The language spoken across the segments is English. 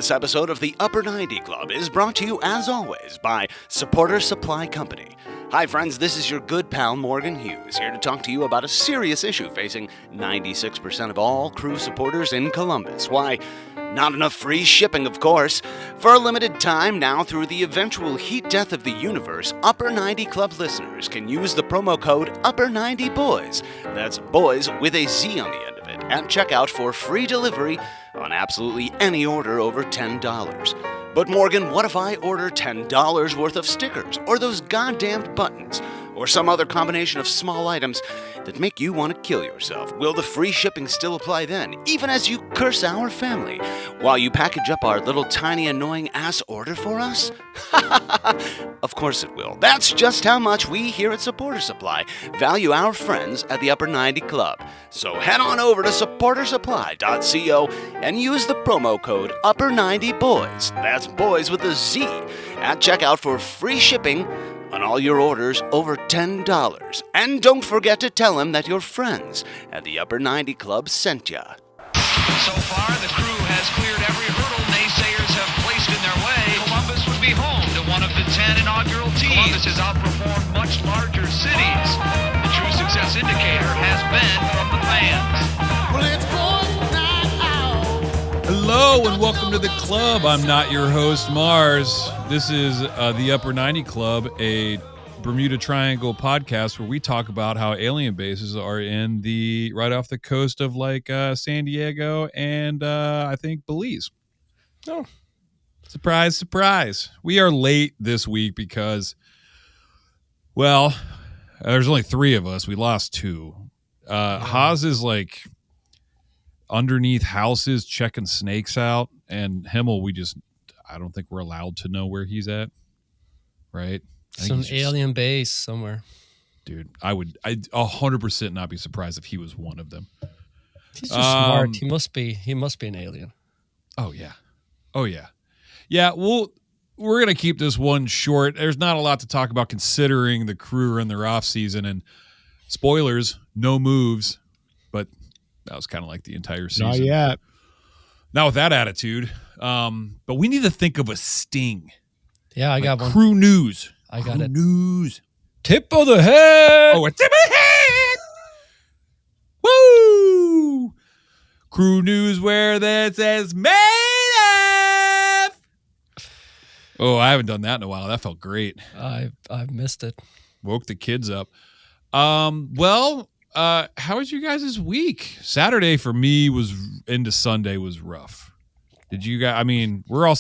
This episode of the Upper 90 Club is brought to you, as always, by Supporter Supply Company. Hi friends, this is your good pal Morgan Hughes, here to talk to you about a serious issue facing 96% of all crew supporters in Columbus. Why, not enough free shipping, of course. For a limited time now, through the eventual heat death of the universe, Upper 90 Club listeners can use the promo code Upper90Boys. That's boys with a Z on the end of it, at checkout for free delivery on absolutely any order over $10. But Morgan, what if I order $10 worth of stickers, or those goddamned buttons, or some other combination of small items that make you want to kill yourself? Will the free shipping still apply then, even as you curse our family, while you package up our little tiny annoying ass order for us? Of course it will. That's just how much we here at Supporter Supply value our friends at the Upper 90 Club. So head on over to supportersupply.co and use the promo code Upper90Boys, that's boys with a Z, at checkout for free shipping on all your orders over $10. And don't forget to tell them that your friends at the Upper 90 Club sent ya. So far, the crew has cleared every hurdle naysayers have placed in their way. Columbus would be home to one of the 10 inaugural teams. Columbus has outperformed much larger cities. The true success indicator has been from the fans. Well, it's boys night out. Hello and welcome to the club. I'm not your host, Mars. This is the Upper 90 Club, a Bermuda Triangle podcast where we talk about how alien bases are in the right off the coast of San Diego and I think Belize. Oh, surprise, surprise. We are late this week because, well, there's only three of us. We lost two. Haas is underneath houses checking snakes out, and Himmel, I don't think we're allowed to know where he's at, right? Some alien base somewhere. Dude, I'd 100% not be surprised if he was one of them. He's just smart. He must be an alien. Oh yeah. Yeah, we're going to keep this one short. There's not a lot to talk about considering the crew are in their off season, and spoilers, no moves, but that was kind of like the entire season. Not yet. Not with that attitude. But we need to think of a sting. Yeah, I got one. Crew news. I got crew it. News. Tip of the head. Oh, a tip of the head. Woo! Crew news where that says made up. Oh, I haven't done that in a while. That felt great. I've missed it. Woke the kids up. How was you guys' week? Saturday for me was into Sunday was rough. Did you guys? I mean, we're a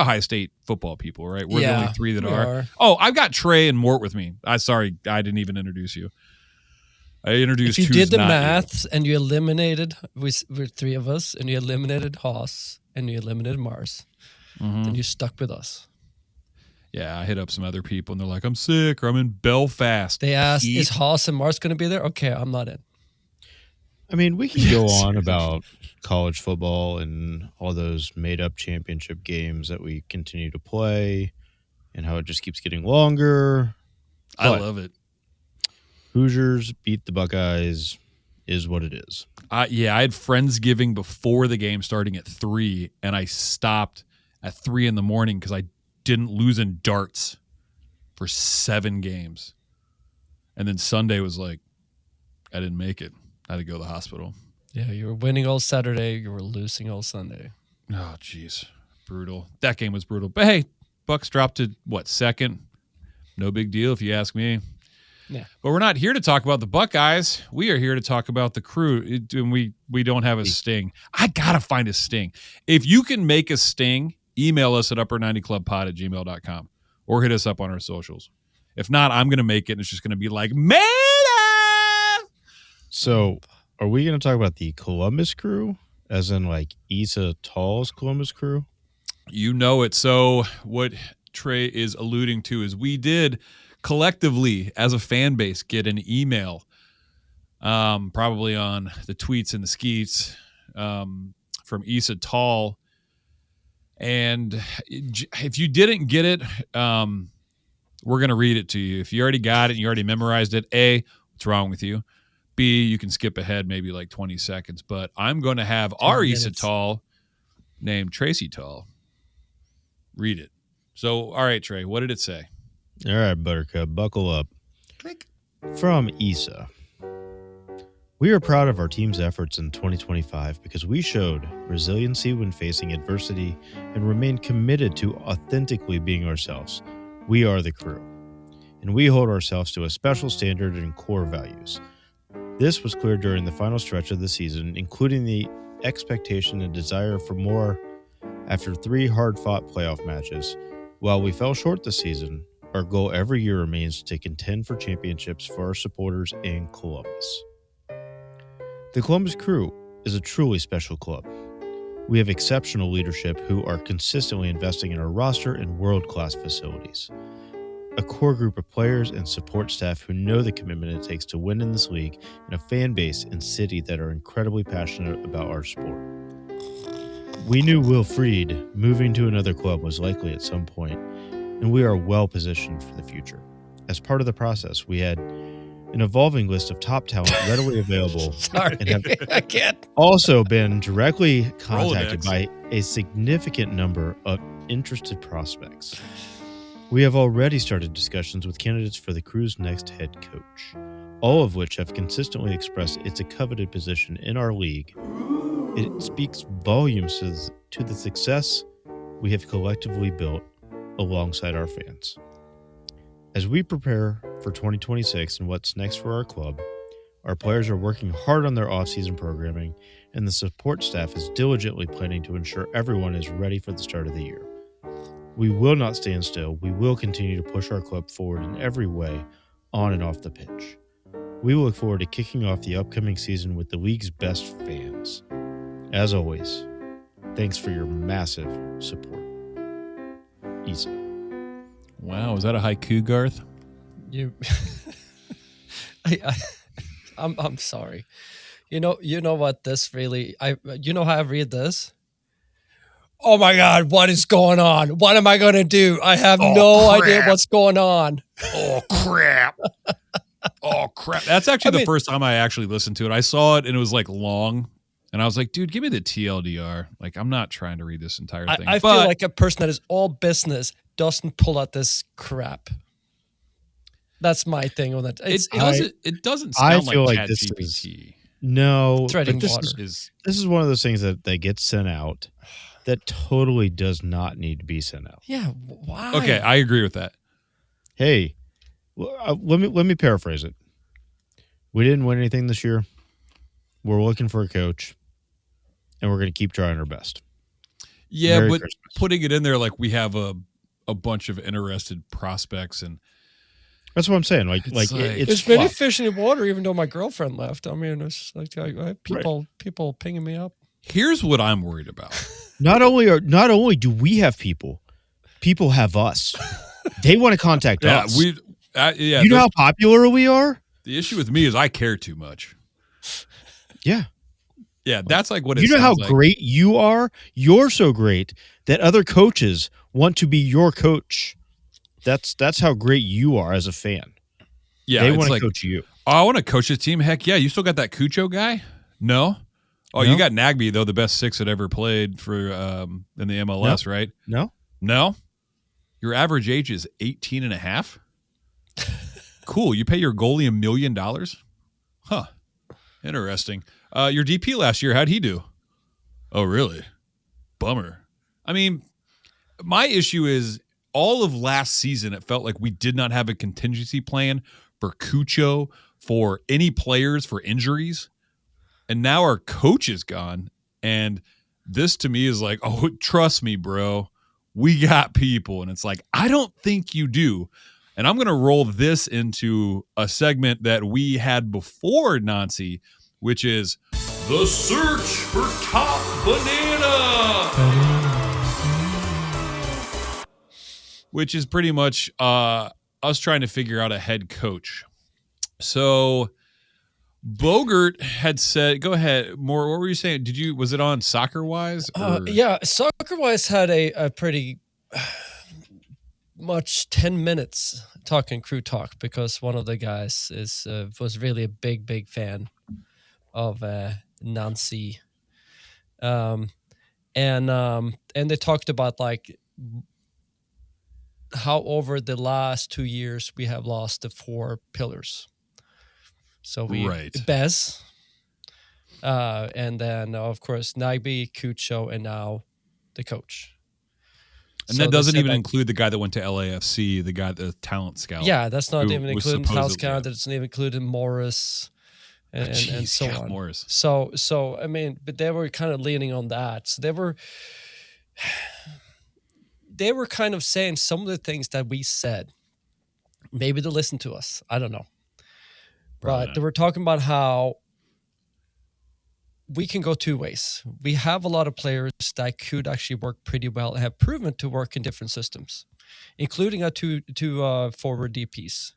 high state football people, right? We're the only three that are. Oh, I've got Trey and Mort with me. Sorry, I didn't even introduce you. I introduced. If you did the maths and you eliminated, we're three of us, and you eliminated Haas and you eliminated Mars, then you stuck with us. Yeah, I hit up some other people, and they're like, "I'm sick," or "I'm in Belfast." They asked, "Is Haas and Mars going to be there?" Okay, I'm not in. I mean, we can go on about college football and all those made-up championship games that we continue to play and how it just keeps getting longer. I love it. Hoosiers beat the Buckeyes is what it is. Yeah, I had Friendsgiving before the game starting at 3, and I stopped at 3 in the morning because I didn't lose in darts for 7 games. And then Sunday was like, I didn't make it. I had to go to the hospital. Yeah, you were winning all Saturday. You were losing all Sunday. Oh, jeez. Brutal. That game was brutal. But hey, Bucks dropped to, second? No big deal if you ask me. Yeah. But we're not here to talk about the Buckeyes. We are here to talk about the crew. And we don't have a sting. I got to find a sting. If you can make a sting, email us at upper90clubpod@gmail.com or hit us up on our socials. If not, I'm going to make it, and it's just going to be like, man! So, are we going to talk about the Columbus crew, as in Issa Tall's Columbus crew? You know it. So, what Trey is alluding to is we did collectively, as a fan base, get an email, probably on the tweets and the skeets, from Issa Tall. And if you didn't get it, we're going to read it to you. If you already got it and you already memorized it, A, what's wrong with you? B, you can skip ahead maybe 20 seconds. But I'm going to have our Issa Tall named Tracy Tall. Read it. So, all right, Trey, what did it say? All right, Buttercup, buckle up. Click. From Issa. We are proud of our team's efforts in 2025 because we showed resiliency when facing adversity and remained committed to authentically being ourselves. We are the crew, and we hold ourselves to a special standard and core values. This was clear during the final stretch of the season, including the expectation and desire for more after 3 hard-fought playoff matches. While we fell short this season, our goal every year remains to contend for championships for our supporters in Columbus. The Columbus Crew is a truly special club. We have exceptional leadership who are consistently investing in our roster and world-class facilities. A core group of players and support staff who know the commitment it takes to win in this league, and a fan base and city that are incredibly passionate about our sport. We knew Will Fried moving to another club was likely at some point, and we are well positioned for the future. As part of the process, we had an evolving list of top talent readily available Sorry, and have I can't. also been directly contacted Rolodex. by a significant number of interested prospects. We have already started discussions with candidates for the Crew's next head coach, all of which have consistently expressed it's a coveted position in our league. It speaks volumes to the success we have collectively built alongside our fans. As we prepare for 2026 and what's next for our club, our players are working hard on their offseason programming, and the support staff is diligently planning to ensure everyone is ready for the start of the year. We will not stand still. We will continue to push our club forward in every way, on and off the pitch. We look forward to kicking off the upcoming season with the league's best fans. As always, thanks for your massive support. Easy. Wow, is that a haiku, Garth? You, I'm sorry. You know what this really. You know how I read this. Oh my God, what is going on? What am I going to do? I have no idea what's going on. Oh, crap. Oh, crap. That's actually the first time I actually listened to it. I saw it and it was like long. And I was like, dude, give me the TLDR. Like, I'm not trying to read this entire thing. I feel like a person that is all business doesn't pull out this crap. That's my thing on that. It doesn't sound feel like like this is- ChatGPT. No, Treading but water. this is one of those things that gets sent out that totally does not need to be sent out. Yeah, why? Okay, I agree with that. Hey, let me paraphrase it. We didn't win anything this year. We're looking for a coach, and we're going to keep trying our best. Yeah, Merry but Christmas. putting it in there like we have a bunch of interested prospects and That's what I'm saying. Like It's like- it's There's many fluff. fish in the water, even though my girlfriend left. I mean, it's like I have people pinging me up. here's what I'm worried about. Not only do we have people have us. They want to contact Yeah, us. you know how popular we are? the issue with me is I care too much. Yeah. Yeah, that's like what it You know how sounds like. great you are? You're so great that other coaches want to be your coach. That's how great you are as a fan. Yeah, They it's want to like, coach you. oh, I want to coach this team. Heck yeah, you still got that Cucho guy? No. Oh, No. you got Nagby though, the best 6 that ever played for in the MLS, right? No? No. Your average age is 18 and a half? Cool. You pay your goalie $1 million? Huh. Interesting. Your DP last year, how'd he do? Oh, really? Bummer. I mean, my issue is all of last season, it felt like we did not have a contingency plan for Cucho, for any players, for injuries. And now our coach is gone. And this to me is like, oh, trust me, bro. We got people. And it's like, I don't think you do. And I'm going to roll this into a segment that we had before Nancy, which is the search for top banana. Which is pretty much us trying to figure out a head coach. So Bogert had said, go ahead, more. What were you saying? Was it on Soccer Wise? Yeah, Soccer Wise had a pretty much 10 minutes talking crew talk because one of the guys was really a big fan of Nancy. And and they talked about like how over the last 2 years we have lost the 4 pillars. So Bez, and then of course Nagbe, Cucho, and now the coach. And that doesn't even include the guy that went to LAFC, the talent scout. Yeah, that's not even including talent scout. That doesn't even include Morris and so on. Morris. So I mean, but they were kind of leaning on that. So they were kind of saying some of the things that we said. Maybe they listened to us. I don't know. But they were talking about how we can go 2 ways. We have a lot of players that could actually work pretty well and have proven to work in different systems, including our two forward DPs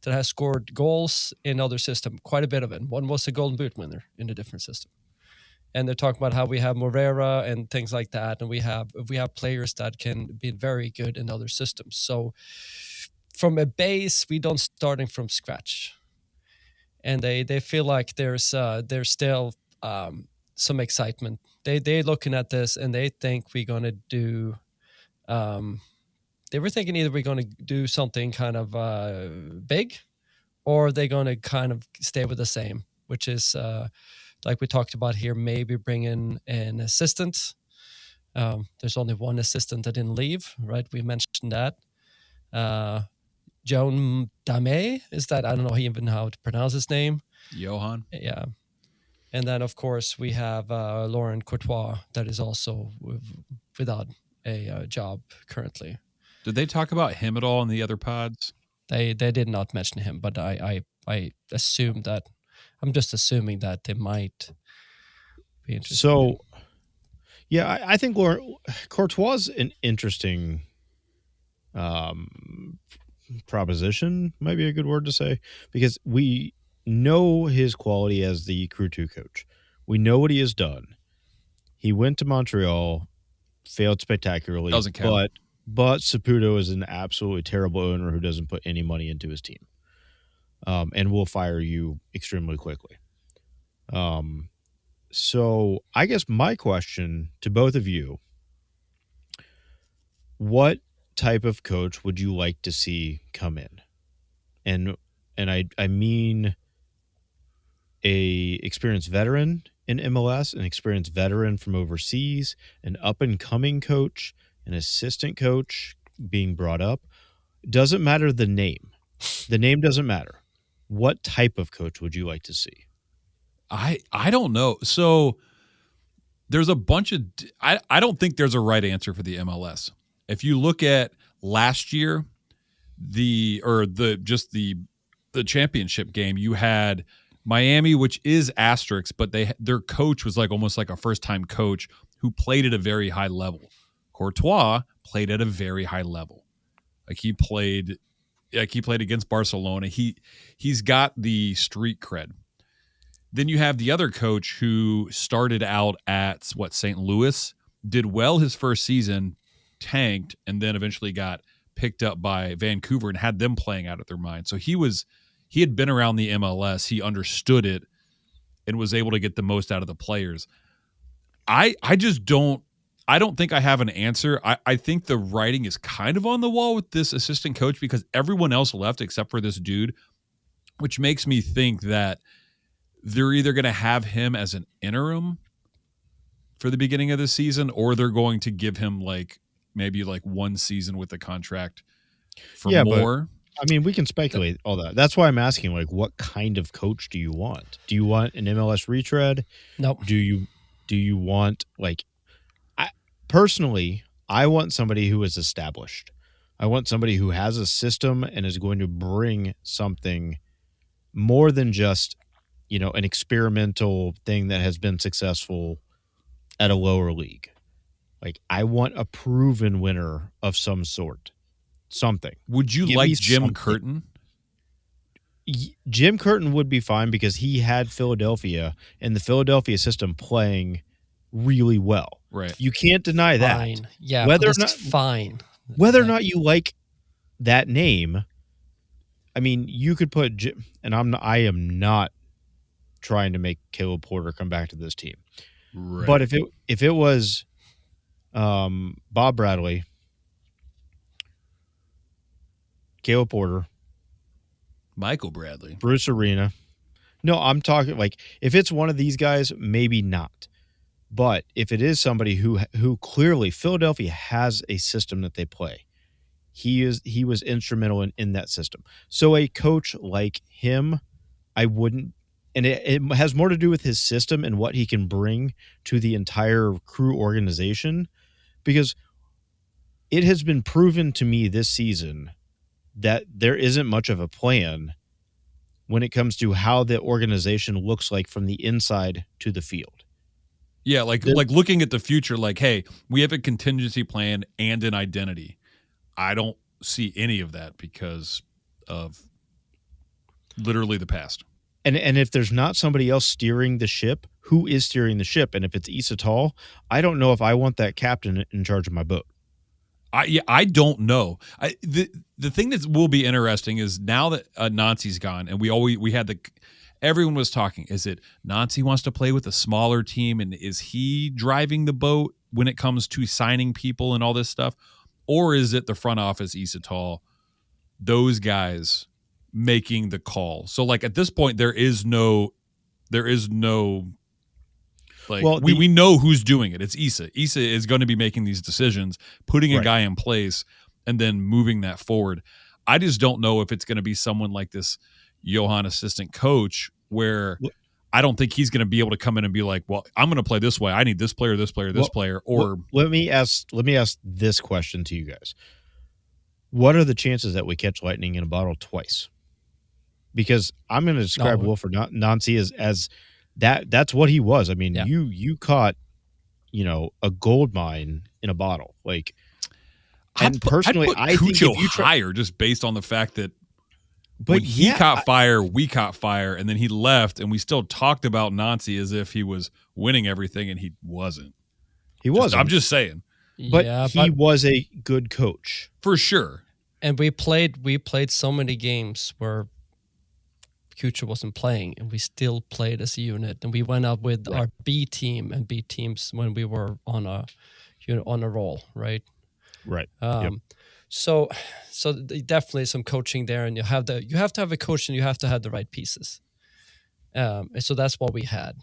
that has scored goals in other system, quite a bit of it. One was a Golden Boot winner in a different system. And they're talking about how we have Morera and things like that, and we have players that can be very good in other systems. So from a base, we don't starting from scratch. And they feel like there's still some excitement. They're looking at this and they think we're going to do. They were thinking either we're going to do something kind of big, or they're going to kind of stay with the same, which is like we talked about here. Maybe bring in an assistant. There's only one assistant that didn't leave, right? We mentioned that. Joan Dame, is that? I don't know even how to pronounce his name. Johan. Yeah. And then, of course, we have Laurent Courtois that is also without a job currently. Did they talk about him at all in the other pods? They did not mention him, but I assume that. I'm just assuming that they might be interested. So, yeah, I think Courtois is an interesting proposition, might be a good word to say, because we know his quality as the Crew 2 coach. We know what he has done. He went to Montreal, failed spectacularly. Doesn't count. But Saputo is an absolutely terrible owner who doesn't put any money into his team, and will fire you extremely quickly. So I guess my question to both of you: what type of coach would you like to see come in? And I mean a experienced veteran in MLS, an experienced veteran from overseas, an up-and-coming coach, an assistant coach being brought up. Doesn't matter the name. The name doesn't matter. What type of coach would you like to see? I don't know. So there's a bunch of I don't think there's a right answer for the MLS. If you look at last year, the championship game, you had Miami, which is asterisk, but their coach was like almost like a first-time coach who played at a very high level. Courtois played at a very high level. He played against Barcelona. He's got the street cred. Then you have the other coach who started out at St. Louis, did well his first season, tanked, and then eventually got picked up by Vancouver and had them playing out of their mind. So he had been around the MLS, he understood it, and was able to get the most out of the players. I don't think I have an answer. I think the writing is kind of on the wall with this assistant coach because everyone else left except for this dude, which makes me think that they're either going to have him as an interim for the beginning of the season, or they're going to give him maybe one season with the contract for more. But, I mean, we can speculate all that. That's why I'm asking, what kind of coach do you want? Do you want an MLS retread? Nope. Do you want personally, I want somebody who is established. I want somebody who has a system and is going to bring something more than just, an experimental thing that has been successful at a lower league. I want a proven winner of some sort. Something. Would you like Jim Curtin? Jim Curtin would be fine because he had Philadelphia and the Philadelphia system playing really well. Right. You can't deny that. Fine. Yeah, whether or not fine. Whether or not you like that name, I mean, you could put Jim, and I am not trying to make Caleb Porter come back to this team. Right. But if it was Bob Bradley, Caleb Porter, Michael Bradley. Bruce Arena. No, I'm talking like if it's one of these guys, maybe not. But if it is somebody who clearly Philadelphia has a system that they play, he was instrumental in that system. So a coach like him, I wouldn't, and it has more to do with his system and what he can bring to the entire crew organization, because it has been proven to me this season that there isn't much of a plan when it comes to how the organization looks like from the inside to the field. Yeah, like looking at the future, like, hey, we have a contingency plan and an identity. I don't see any of that because of literally the past. And if there's not somebody else steering the ship, who is steering the ship? And if it's Issa Tall, I don't know if I want that captain in charge of my boat. I don't know. The thing that will be interesting is now that Nancy's gone, and we had everyone was talking. Is it Nancy wants to play with a smaller team, and is he driving the boat when it comes to signing people and all this stuff, or is it the front office, Issa Tall, those guys making the call? So like at this point, there is no. Like, well, we know who's doing it. It's Issa. Issa is going to be making these decisions, putting a guy in place, and then moving that forward. I just don't know if it's going to be someone like this Johan assistant coach, where I don't think he's going to be able to come in and be like, well, I'm going to play this way. I need this player, this player, this player. Or let me ask this question to you guys. What are the chances that we catch lightning in a bottle twice? Because I'm going to describe Wilfred Nancy as that's what he was. I mean, you caught, a gold mine in a bottle. Like, and personally, I think if you higher just based on the fact that when he caught fire, we caught fire, and then he left, and we still talked about Nancy as if he was winning everything, and he wasn't. He wasn't. I'm just saying. But he was a good coach. For sure. And we played so many games where Kucha wasn't playing, and we still played as a unit, and we went out with our B team and B teams when we were on a roll, right? Right. So definitely some coaching there, and you have to have a coach, and you have to have the right pieces. So that's what we had.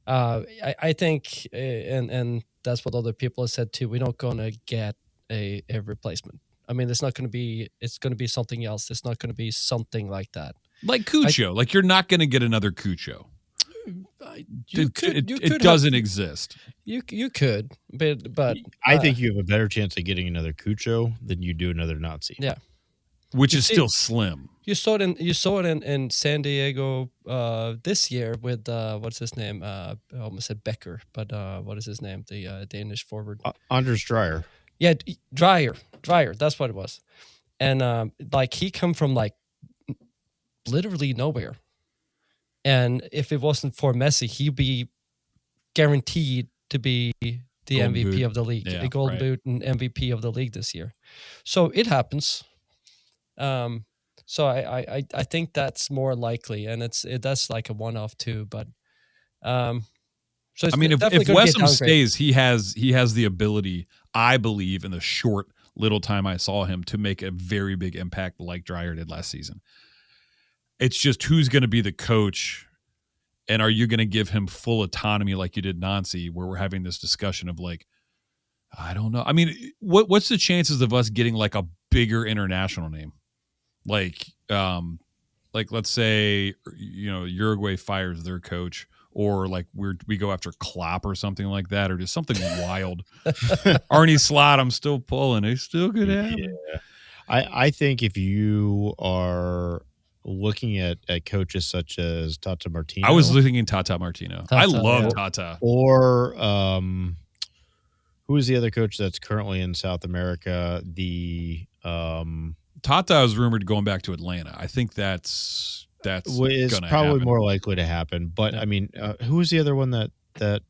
I think, and that's what other people have said too. We're not going to get a replacement. I mean, it's going to be something else. It's not going to be something like that. Like Cucho. Like, you're not going to get another Cucho. It doesn't exist. You could, but I think you have a better chance of getting another Cucho than you do another Nazi. Yeah, which is still slim. You saw it in San Diego this year with what's his name? I almost said Becker, but what is his name? The Danish forward, Anders Dreyer. Yeah, Dreyer. That's what it was, and he come from literally nowhere. And if it wasn't for Messi, he'd be guaranteed to be the Golden MVP Boot. of the league, Yeah, a Golden Boot and MVP of the league this year. So it happens. So I think that's more likely, and that's like a one-off too. But so it's if Westham stays, he has the ability, I believe, in the short little time I saw him, to make a very big impact like Dreyer did last season. It's just who's going to be the coach, and are you going to give him full autonomy like you did Nancy, where we're having this discussion of I don't know. I mean, what's the chances of us getting a bigger international name? Like let's say, Uruguay fires their coach, or we go after Klopp or something like that, or just something wild. Arnie Slot, I'm still pulling. He's still good at it. Yeah. I think if you are looking at coaches such as Tata Martino. I was looking at Tata Martino. I love Tata. Or who is the other coach that's currently in South America? Tata is rumored going back to Atlanta. I think that's is probably happen. More likely to happen. But I mean, who was the other one that it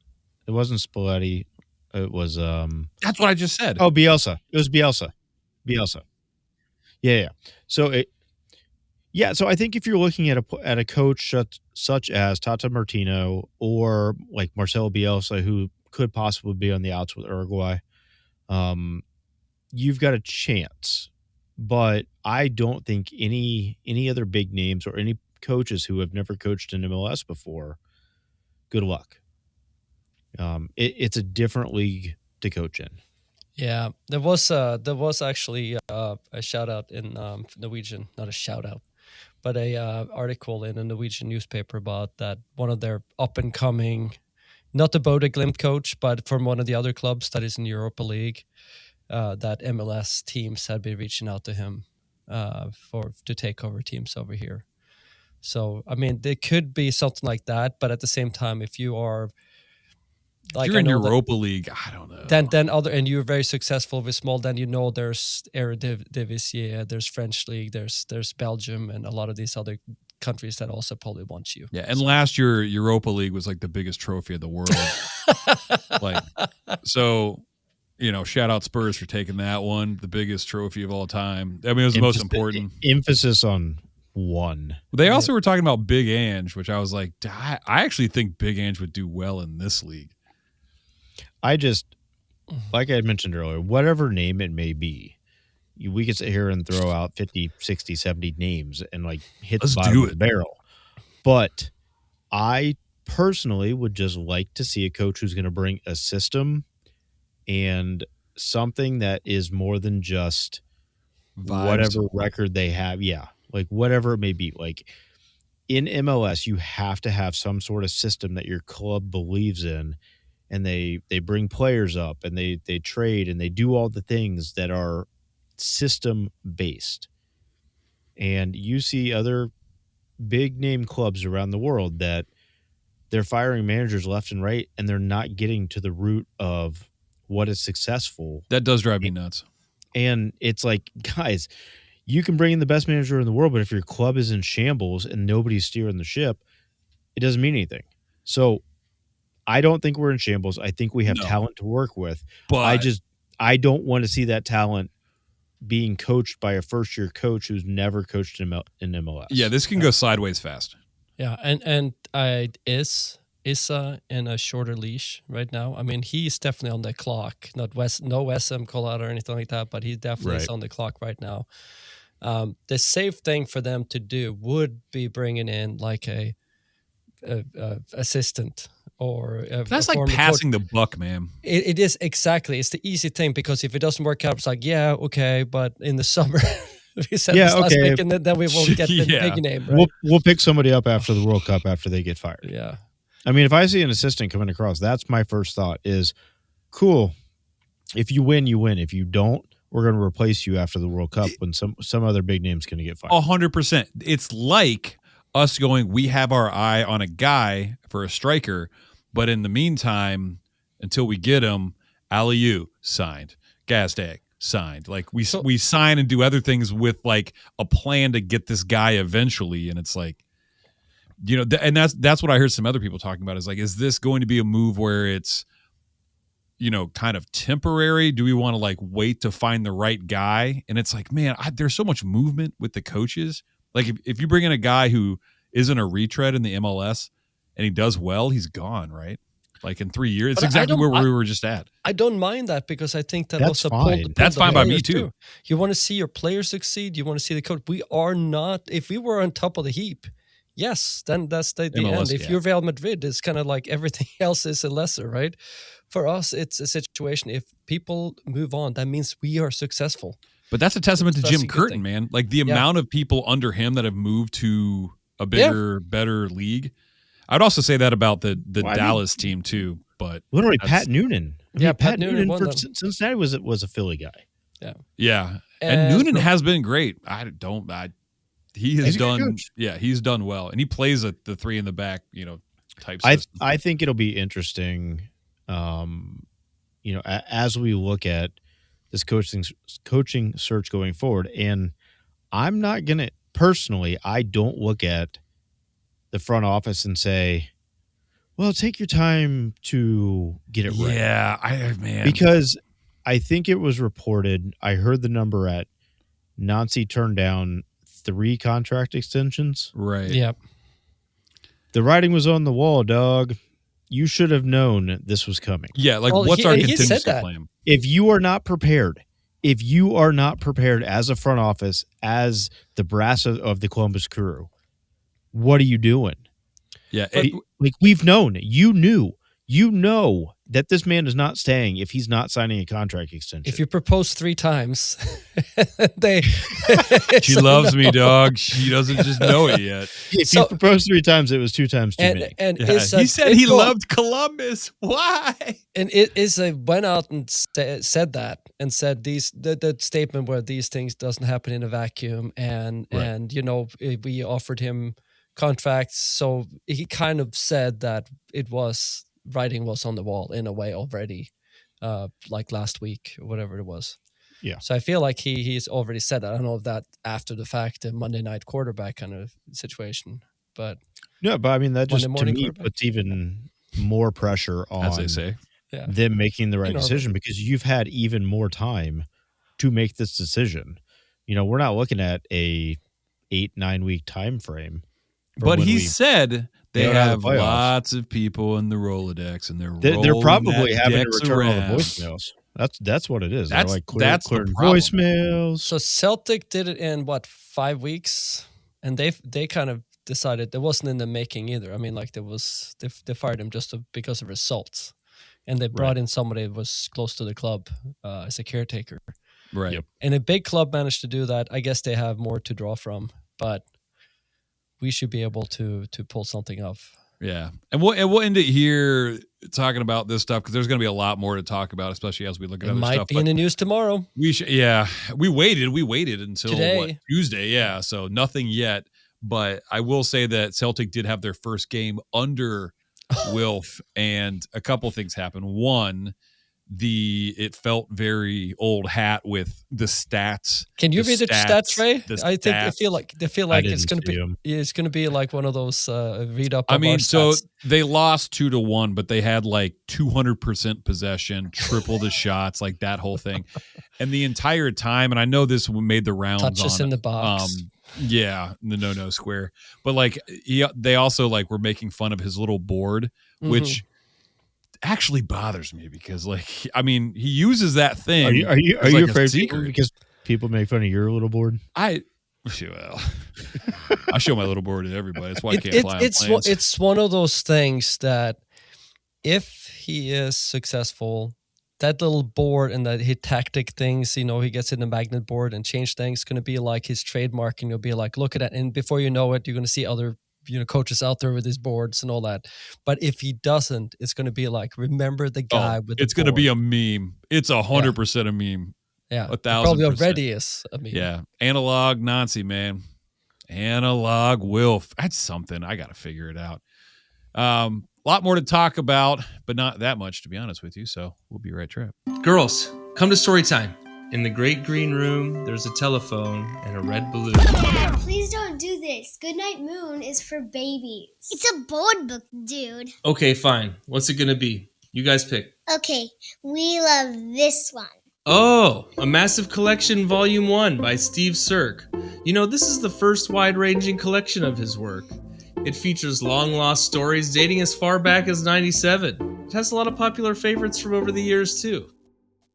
wasn't Spalletti? It was that's what I just said. Oh, Bielsa. It was Bielsa. Yeah. So so I think if you're looking at a coach such as Tata Martino or like Marcelo Bielsa, who could possibly be on the outs with Uruguay, you've got a chance. But I don't think any other big names or any coaches who have never coached in MLS before, good luck. It's a different league to coach in. Yeah, there was actually a shout out in Norwegian, not a shout out, but a article in a Norwegian newspaper about that one of their up and coming, not the Bodø Glimt coach, but from one of the other clubs that is in Europa League, that MLS teams had been reaching out to him to take over teams over here. So I mean, there could be something like that, but at the same time, if you are If you're in Europa League, I don't know. Then and you're very successful with small. Then there's Eredivisie, there's French league, there's Belgium, and a lot of these other countries that also probably want you. Yeah, and last year Europa League was like the biggest trophy of the world. Shout out Spurs for taking that one, the biggest trophy of all time. I mean, it was the most important. Emphasis on one. They also were talking about Big Ange, which I was like, I actually think Big Ange would do well in this league. I just, like I had mentioned earlier, whatever name it may be, we could sit here and throw out 50, 60, 70 names and like hit the bottom of the barrel. But I personally would just like to see a coach who's going to bring a system and something that is more than just Vibes. Whatever record they have. Yeah. Like whatever it may be. Like in MLS, you have to have some sort of system that your club believes in. And they bring players up and they trade and they do all the things that are system based. And you see other big name clubs around the world that they're firing managers left and right, and they're not getting to the root of what is successful. That does drive me nuts. And it's like, guys, you can bring in the best manager in the world, but if your club is in shambles and nobody's steering the ship, it doesn't mean anything. So I don't think we're in shambles. I think we have talent to work with. But I don't want to see that talent being coached by a first-year coach who's never coached in MLS. Yeah, this can go sideways fast. Yeah, and Issa in a shorter leash right now. I mean, he's definitely on the clock. No SM call out or anything like that, but he definitely is on the clock right now. The safe thing for them to do would be bringing in like a assistant. That's like passing the buck, man. It is exactly. It's the easy thing because if it doesn't work out, it's like, yeah, okay, but in the summer, we said this last week, and then we will get the big name. Right? We'll pick somebody up after the World Cup after they get fired. Yeah, I mean, if I see an assistant coming across, that's my first thought is, cool. If you win, you win. If you don't, we're going to replace you after the World Cup when some other big name's going to get fired. 100%. It's like us going, we have our eye on a guy for a striker, but in the meantime, until we get him, Aliou signed, Gazdag signed. Like we sign and do other things with like a plan to get this guy eventually, and it's like, and that's what I heard some other people talking about is like, is this going to be a move where it's, kind of temporary? Do we want to like wait to find the right guy? And it's like, man, there's so much movement with the coaches. Like if you bring in a guy who isn't a retread in the MLS and he does well, he's gone, right? Like in 3 years. It's exactly where we were just at. I don't mind that because I think that that's also fine. That's fine by me too. You want to see your players succeed. You want to see the coach. We are not. If we were on top of the heap, yes, then that's the MLS, end. If you're Real Madrid, it's kind of like everything else is a lesser, right? For us, it's a situation. If people move on, that means we are successful. But that's a testament to Jim Curtin, man. Like the amount of people under him that have moved to a bigger, better league. I'd also say that about the Dallas team too. But literally, Pat Noonan. Pat Noonan for Cincinnati was a Philly guy. Yeah. And Noonan has been great. He's done. Yeah, he's done well, and he plays the three in the back. Type system. I think it'll be interesting. As we look at this coaching search going forward, and I'm not gonna personally. I don't look at the front office and say, well, take your time to get it right. Yeah, because I think it was reported. I heard the number at Nancy turned down 3 contract extensions. Right. Yep. The writing was on the wall, dog. you should have known this was coming. Yeah, like Well, what's our he said contingency that. plan? If you are not prepared as a front office, as the brass of the Columbus Crew, what are you doing? Yeah, Like we've known, you know that this man is not staying if he's not signing a contract extension. If you propose 3 times, they she loves me, dog. She doesn't just know it yet. if you proposed 3 times, it was 2 times too many. And Yeah, he said he loved Columbus. Why? And went out and said that and said the statement where these things doesn't happen in a vacuum, and we offered him contracts, so he kind of said that writing was on the wall in a way already, like last week or whatever it was. Yeah. So I feel like he's already said that. I don't know if that after the fact, a Monday night quarterback kind of situation, but no, but I mean that just to me quarterback. puts even more pressure on, as they say, them making the right decision, because you've had even more time to make this decision. We're not looking at a 8-9 week time frame. But he said they have lots of people in the Rolodex, and they're probably having to return all the voicemails. That's what it is. That's like that's the problem. Voicemails. So Celtic did it in 5 weeks, and they kind of decided it wasn't in the making either. I mean, like they fired him just because of results, and they brought in somebody that was close to the club as a caretaker. Right. Yep. And a big club managed to do that. I guess they have more to draw from, but we should be able to pull something off. Yeah. And we'll end it here talking about this stuff, because there's going to be a lot more to talk about, especially as we look at other stuff. It might be in the news tomorrow. We waited until today. Tuesday. Yeah. So nothing yet, but I will say that Celtic did have their first game under Wilf, and a couple things happened. One, it felt very old hat with the stats. Can you read the stats, Ray? I feel like it's going to be like one of those read up. I mean, so they lost 2-1, but they had like 200% possession, triple the shots, like that whole thing, and the entire time. And I know this made the rounds. Touches in the box. Yeah, the no square. But like they also like were making fun of his little board, which actually bothers me, because like, I mean, he uses that thing. Are you afraid because people make fun of your little board? I show my little board to everybody. That's why I can't fly on planes. It's one of those things that if he is successful, that little board and that his tactic things, he gets in the magnet board and change things, going to be like his trademark, and you'll be like, look at that. And before you know it, you're going to see other coaches out there with his boards and all that. But if he doesn't, it's going to be like, remember the guy with the it's going to be a meme. It's 100% a meme. Yeah. 1,000%. Probably already is a meme. Yeah. Analog Nancy, man. Analog Wilf. That's something. I got to figure it out. A lot more to talk about, but not that much, to be honest with you. So we'll be right back. Girls, come to story time. In the great green room, there's a telephone and a red balloon. Dad, please don't do this. Goodnight Moon is for babies. It's a board book, dude. Okay, fine. What's it gonna be? You guys pick. Okay, we love this one. Oh, A Massive Collection Volume 1 by Steve Sirk. This is the first wide-ranging collection of his work. It features long-lost stories dating as far back as '97. It has a lot of popular favorites from over the years, too.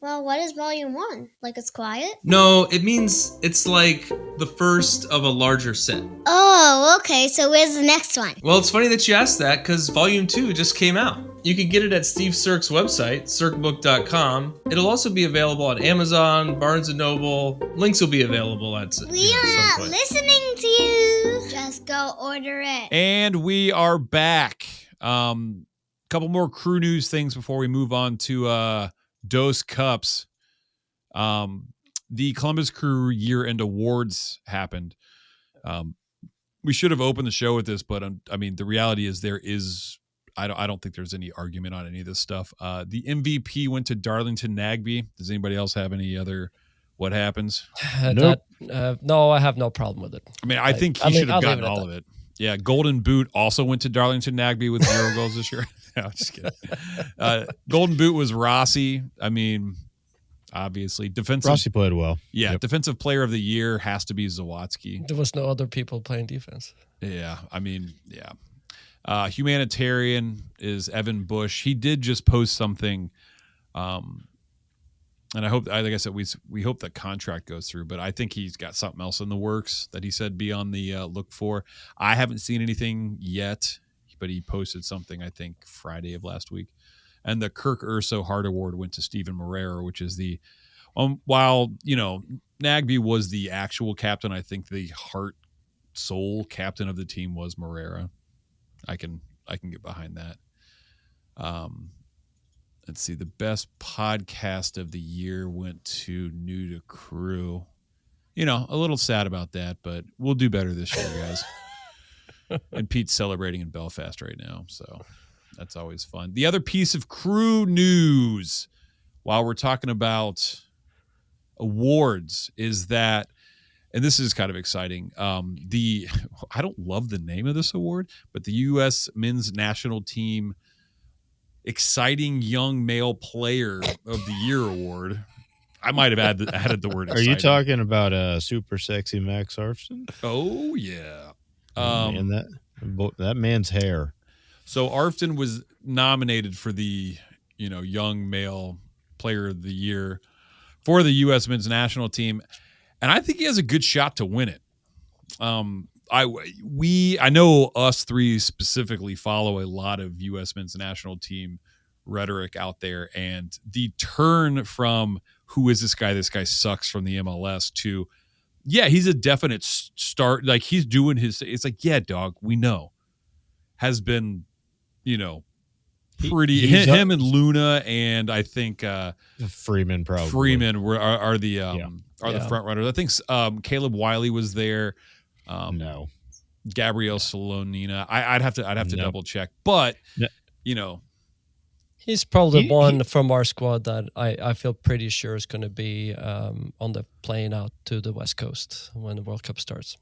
Well, what is Volume 1? Like it's quiet? No, it means it's like the first of a larger set. Oh, okay. So where's the next one? Well, it's funny that you asked that, because Volume 2 just came out. You can get it at Steve Sirk's website, circbook.com. It'll also be available on Amazon, Barnes & Noble. Links will be available at We are not listening to you. Just go order it. And we are back. Couple more crew news things before we move on to Dose Cups. The Columbus Crew year-end awards happened. We should have opened the show with this, but I mean, the reality is I don't think there's any argument on any of this stuff. The MVP went to Darlington Nagbe. Does anybody else have any other what happens? Nope. No, I have no problem with it. I mean, I think he should have gotten all of it. Yeah, Golden Boot also went to Darlington Nagbe with 0 goals this year. No, I'm just kidding. Golden Boot was Rossi. I mean, obviously. Rossi played well. Yeah, yep. Defensive Player of the Year has to be Zawadzki. There was no other people playing defense. Yeah, I mean, yeah. Humanitarian is Evan Bush. He did just post something, and I hope, like I said, we hope that contract goes through. But I think he's got something else in the works that he said be on the look for. I haven't seen anything yet, but he posted something I think Friday of last week. And the Kirk Urso Hart Award went to Steven Moreira, which is the while Nagbe was the actual captain, I think the heart soul captain of the team was Moreira. I can get behind that. Let's see. The best podcast of the year went to New to Crew. A little sad about that, but we'll do better this year, guys. And Pete's celebrating in Belfast right now, so that's always fun. The other piece of crew news, while we're talking about awards, is that, and this is kind of exciting. I don't love the name of this award, but the U.S. Men's National Team Exciting Young Male Player of the Year Award. I might have added the word. Are you talking about super sexy Max Arfson? Oh yeah, man, that man's hair. So Arfton was nominated for the Young Male Player of the Year for the U.S. Men's National Team. And I think he has a good shot to win it. I know us three specifically follow a lot of U.S. Men's National Team rhetoric out there, and the turn from who is this guy? This guy sucks from the MLS to, yeah, he's a definite start. Like he's doing his. It's like, yeah, dog, we know. Has been, pretty. Him and Luna, and I think Freeman probably. Freeman are the front runners. I think Caleb Wiley was there. No, Gabrielle Solonina. I'd have to double check, but he's probably one from our squad that I feel pretty sure is going to be on the plane out to the West Coast when the World Cup starts.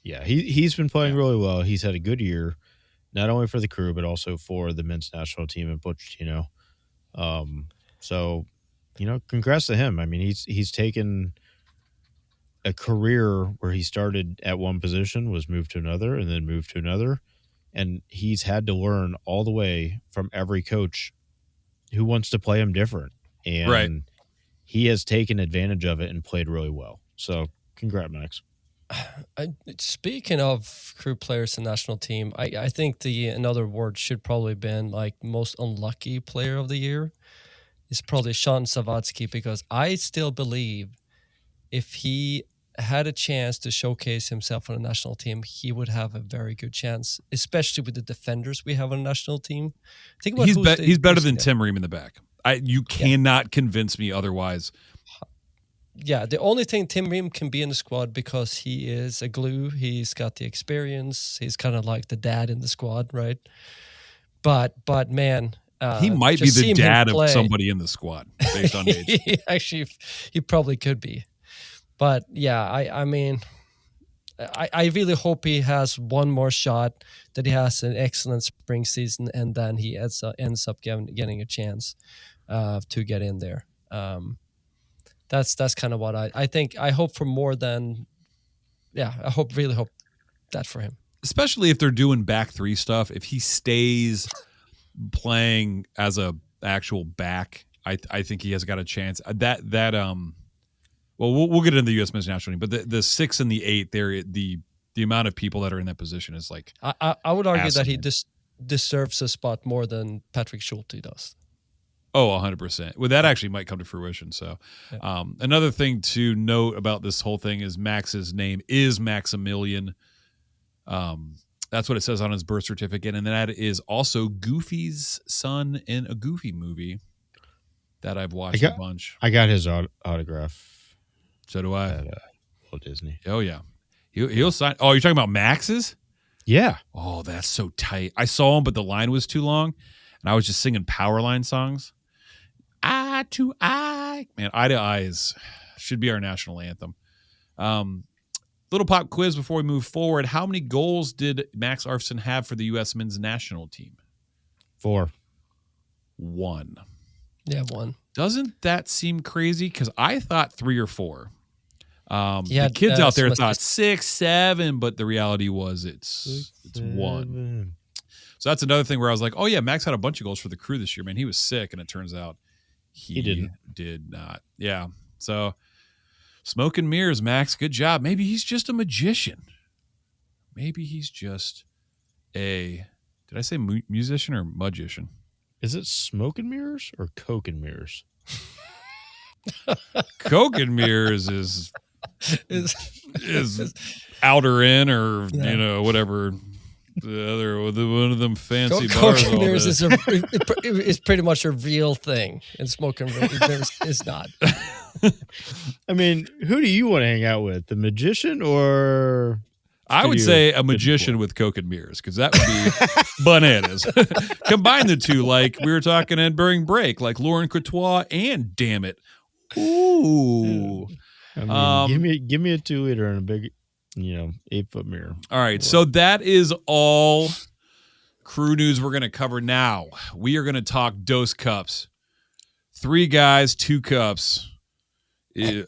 Yeah, he's been playing really well. He's had a good year, not only for the crew but also for the men's national team in Pochettino. So, congrats to him. I mean, he's taken a career where he started at one position, was moved to another, and then moved to another, and he's had to learn all the way from every coach who wants to play him different, and he has taken advantage of it and played really well. So, congrats, Max. Speaking of crew players and national team, I think another award should probably been like most unlucky player of the year. It's probably Sean Savatsky, because I still believe if he had a chance to showcase himself on a national team, he would have a very good chance, especially with the defenders we have on a national team. Think about he's better than Tim Ream in the back. You cannot convince me otherwise. Yeah, the only thing Tim Ream can be in the squad because he is a glue. He's got the experience. He's kind of like the dad in the squad, right? But man, he might be the dad of somebody in the squad based on age. Actually, he probably could be. But yeah, I mean, I really hope he has one more shot, that he has an excellent spring season, and then he ends up getting a chance to get in there. That's kind of what I think. I hope for more than, I really hope that for him. Especially if they're doing back three stuff. If he stays playing as a actual back, I think he has got a chance. Well, we'll get into the U.S. men's national team, but the 6 and the 8, the amount of people that are in that position is like. I would argue that he deserves a spot more than Patrick Schulte does. Oh, 100%. Well, that actually might come to fruition. So, another thing to note about this whole thing is Max's name is Maximilian. That's what it says on his birth certificate, and that is also Goofy's son in a Goofy movie that I've watched a bunch. I got his autograph. So do I. At Walt Disney. Oh, yeah. He'll sign. Oh, you're talking about Max's? Yeah. Oh, that's so tight. I saw him, but the line was too long, and I was just singing Powerline songs. Eye to Eye. Man, Eye to Eye should be our national anthem. Little pop quiz before we move forward. How many goals did Max Arfson have for the U.S. men's national team? 4. 1. Yeah, 1. Doesn't that seem crazy? Because I thought 3 or 4. Yeah, the kids out there was thought just- 6, 7, but the reality was it's 1. So that's another thing where I was like, oh yeah, Max had a bunch of goals for the Crew this year, man. He was sick, and it turns out he did not. Yeah. So smoke and mirrors, Max. Good job. Maybe he's just a magician. Maybe he's just a, did I say musician or magician? Is it smoke and mirrors or coke and mirrors? Coke and mirrors is outer in or whatever the other one of them fancy bars. Coke and mirrors is pretty much a real thing, and smoke and mirrors is not. I mean, who do you want to hang out with, the magician or? I would say a magician with coke and mirrors, because that would be bananas. Combine the two, like we were talking during break, like Lauren Courtois and damn it. Ooh. I mean, give me a 2-liter and a big, 8-foot mirror. All right, so that is all Crew news we're going to cover now. We are going to talk Dose Cups. 3 guys, 2 cups. There's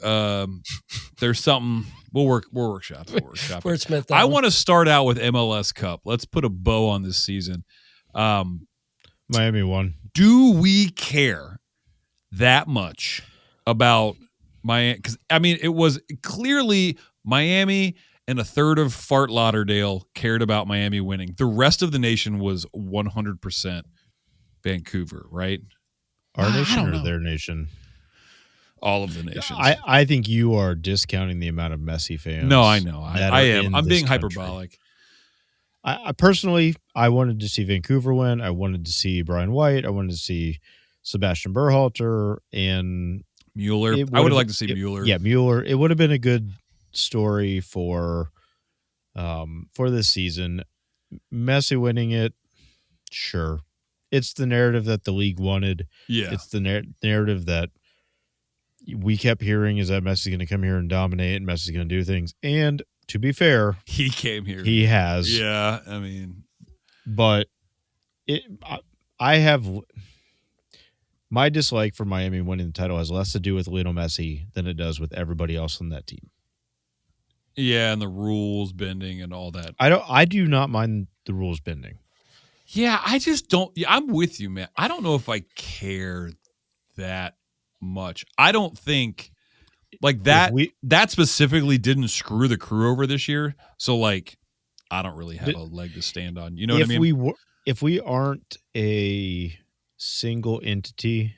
something we'll workshop. Wordsmith, I want to start out with MLS Cup. Let's put a bow on this season. Miami won. Do we care that much about Miami? Because I mean, it was clearly Miami and a third of Fort Lauderdale cared about Miami winning. The rest of the nation was 100% Vancouver, right? Our nation or their nation? All of the nations. I think you are discounting the amount of Messi fans. No, I know. I am. I'm being country. hyperbolic. I personally, I wanted to see Vancouver win. I wanted to see Brian White. I wanted to see Sebastian Berhalter and Mueller. I would have liked to see Mueller. Yeah, Mueller. It would have been a good story for this season. Messi winning it, sure. It's the narrative that the league wanted. Yeah. It's the narrative that we kept hearing, is that Messi's going to come here and dominate and Messi's going to do things. And to be fair, he came here. He has. Yeah, I mean. But I have my dislike for Miami winning the title has less to do with Lionel Messi than it does with everybody else on that team. Yeah, and the rules bending and all that. I do not mind the rules bending. Yeah, I just don't. Yeah, I'm with you, man. I don't know if I care that much. I don't think like that that specifically didn't screw the Crew over this year. So like I don't really have a leg to stand on. You know what I mean? If we aren't a single entity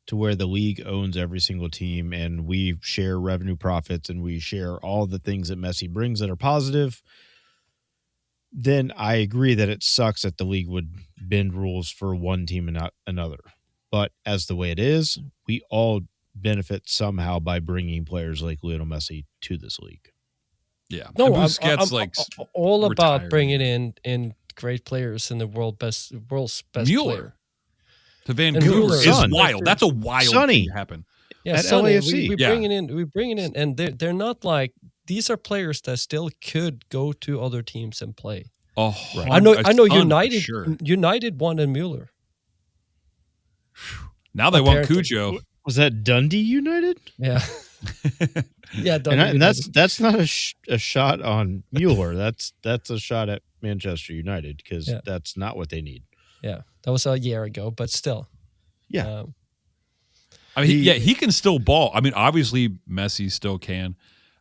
to where the league owns every single team and we share revenue profits and we share all the things that Messi brings that are positive, then I agree that it sucks that the league would bend rules for one team and not another. But as the way it is, we all benefit somehow by bringing players like Lionel Messi to this league. Yeah. No, I'm all about retired. bringing in great players and the world's best Mueller player. To Vancouver Mueller. is Son. wild. That's a wild thing to happen. Yeah, At Sonny, LAFC. we bring it in, and they're not like these are players that still could go to other teams and play. Oh, right. I know. ton, United. Sure. United wanted Mueller. Now they want Apparently. Cujo. Was that Dundee United? Yeah, yeah. And that's not a shot on Mueller. That's a shot at Manchester United because that's not what they need. Yeah, that was a year ago, but still. Yeah. I mean, he can still ball. I mean, obviously Messi still can.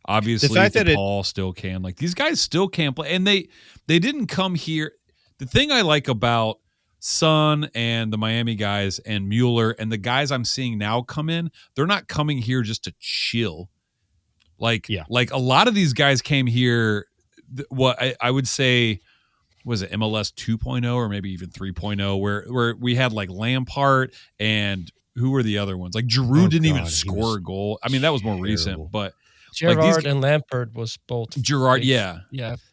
Obviously, Paul still can. Like these guys still can play, and they didn't come here. The thing I like about Son and the Miami guys and Mueller and the guys I'm seeing now come in, they're not coming here just to chill. Like a lot of these guys came here. What I would say was it MLS 2.0 or maybe even 3.0, where we had like Lampard and who were the other ones? Like Giroud didn't even score a goal. I mean, that was more recent, but Gerrard and Lampard was both. Gerrard, yeah.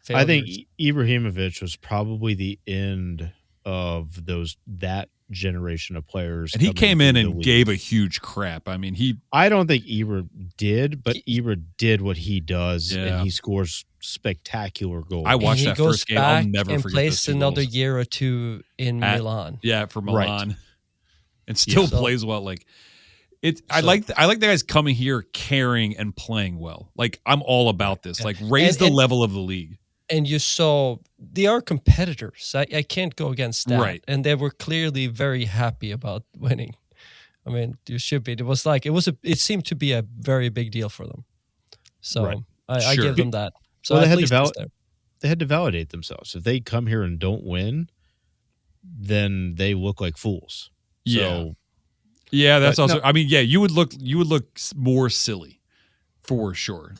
I think Ibrahimovic was probably the end of that generation of players. And he came in and gave a huge crap. I mean, I don't think Ibra did, but Ibra did what he does, and he scores spectacular goals. I watched that first game. I'll never forget. And plays another year or two in Milan. Yeah, for Milan, and still plays well. Like I like the guys coming here, caring and playing well. Like I'm all about this. Like raise the level of the league. And you saw they are competitors. I can't go against that. Right. And they were clearly very happy about winning. I mean, you should be. It seemed to be a very big deal for them. So Right. I Sure. give them that. So Well, at least they had to validate themselves. If they come here and don't win, then they look like fools. So, Yeah, that's But also. no- I mean, yeah, you would look more silly, for sure.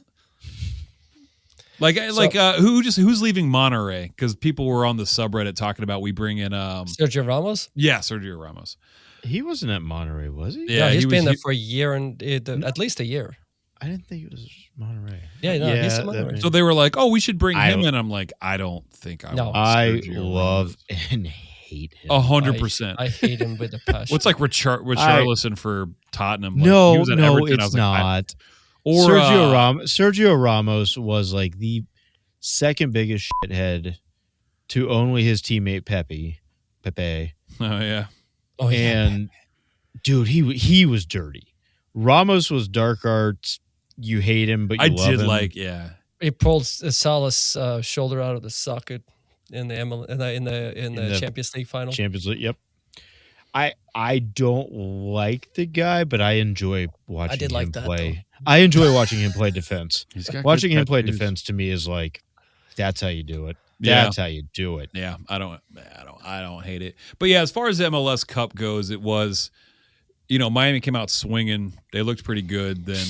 Who's leaving Monterey? Because people were on the subreddit talking about we bring in Sergio Ramos. Yeah, Sergio Ramos. he wasn't at Monterey, was he? Yeah, he's he been was- there for a year and at least a year. I didn't think it was Monterey. Yeah, no, he's that Monterey. makes- So they were like, "Oh, we should bring I- him in." I'm like, I don't think I. No. want I Sergio love Ramos. and hate him. 100%. I hate him with a passion. What's like Richarlison for Tottenham? Like, he No, was at no, Everton. I it's was like, not. Or Sergio Ramos was like the second biggest shithead to only his teammate Pepe. Oh yeah. Oh, yeah. And dude, he was dirty. Ramos was dark arts. You hate him, but you I love did him. like, yeah. He pulled Salah's shoulder out of the socket in the Champions League final. Champions League. Yep. I don't like the guy, but I enjoy watching did him like that, play. I enjoy watching him play defense. He's got Watching good him play tattoos. defense to me is like, that's how you do it. Yeah. That's how you do it. Yeah, I don't hate it. But yeah, as far as the MLS Cup goes, it was, Miami came out swinging. They looked pretty good. Then,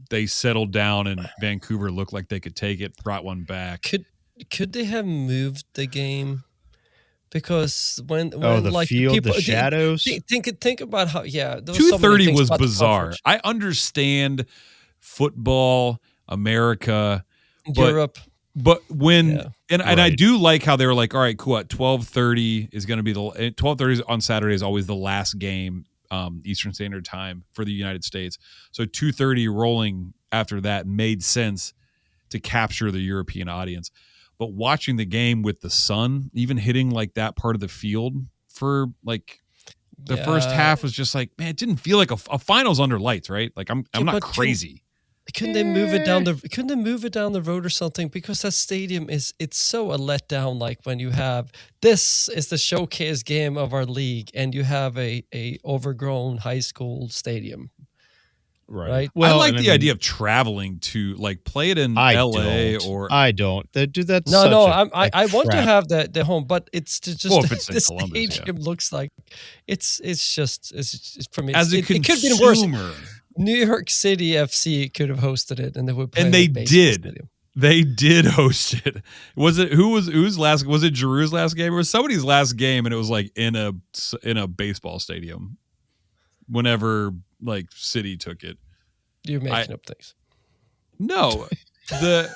they settled down and Vancouver looked like they could take it, brought one back. Could they have moved the game? Because when The like field, people, the shadows. think about how there was so many 2:30 things was about the bizarre. coverage. I understand football, America, Europe. but when Yeah. and I do like how they were like, all right, cool. At 12:30 is going to be 12:30 on Saturday is always the last game, Eastern Standard Time for the United States. So 2:30 rolling after that made sense to capture the European audience. But watching the game with the sun, even hitting like that part of the field for like the first half was just like, man, it didn't feel like a finals under lights, right? Like I'm not but crazy. Couldn't they move it down the road or something? Because that stadium it's so a letdown. Like when you have this is the showcase game of our league, and you have a overgrown high school stadium, right? Well, I like the idea of traveling to like play it in LA or I don't. Dude, that's No, such no. a I want to crap. have the home, but it's just Well, if it's in the Columbus, stadium looks like it's for me. as a it could have been worse. consumer. New York City FC could have hosted it, and they would. Play And in they a baseball did. stadium. They did host it. Was it whose last? Was it Giroux's last game? Or was somebody's last game? And it was like in a baseball stadium. Whenever like City took it. You're making up things. No, the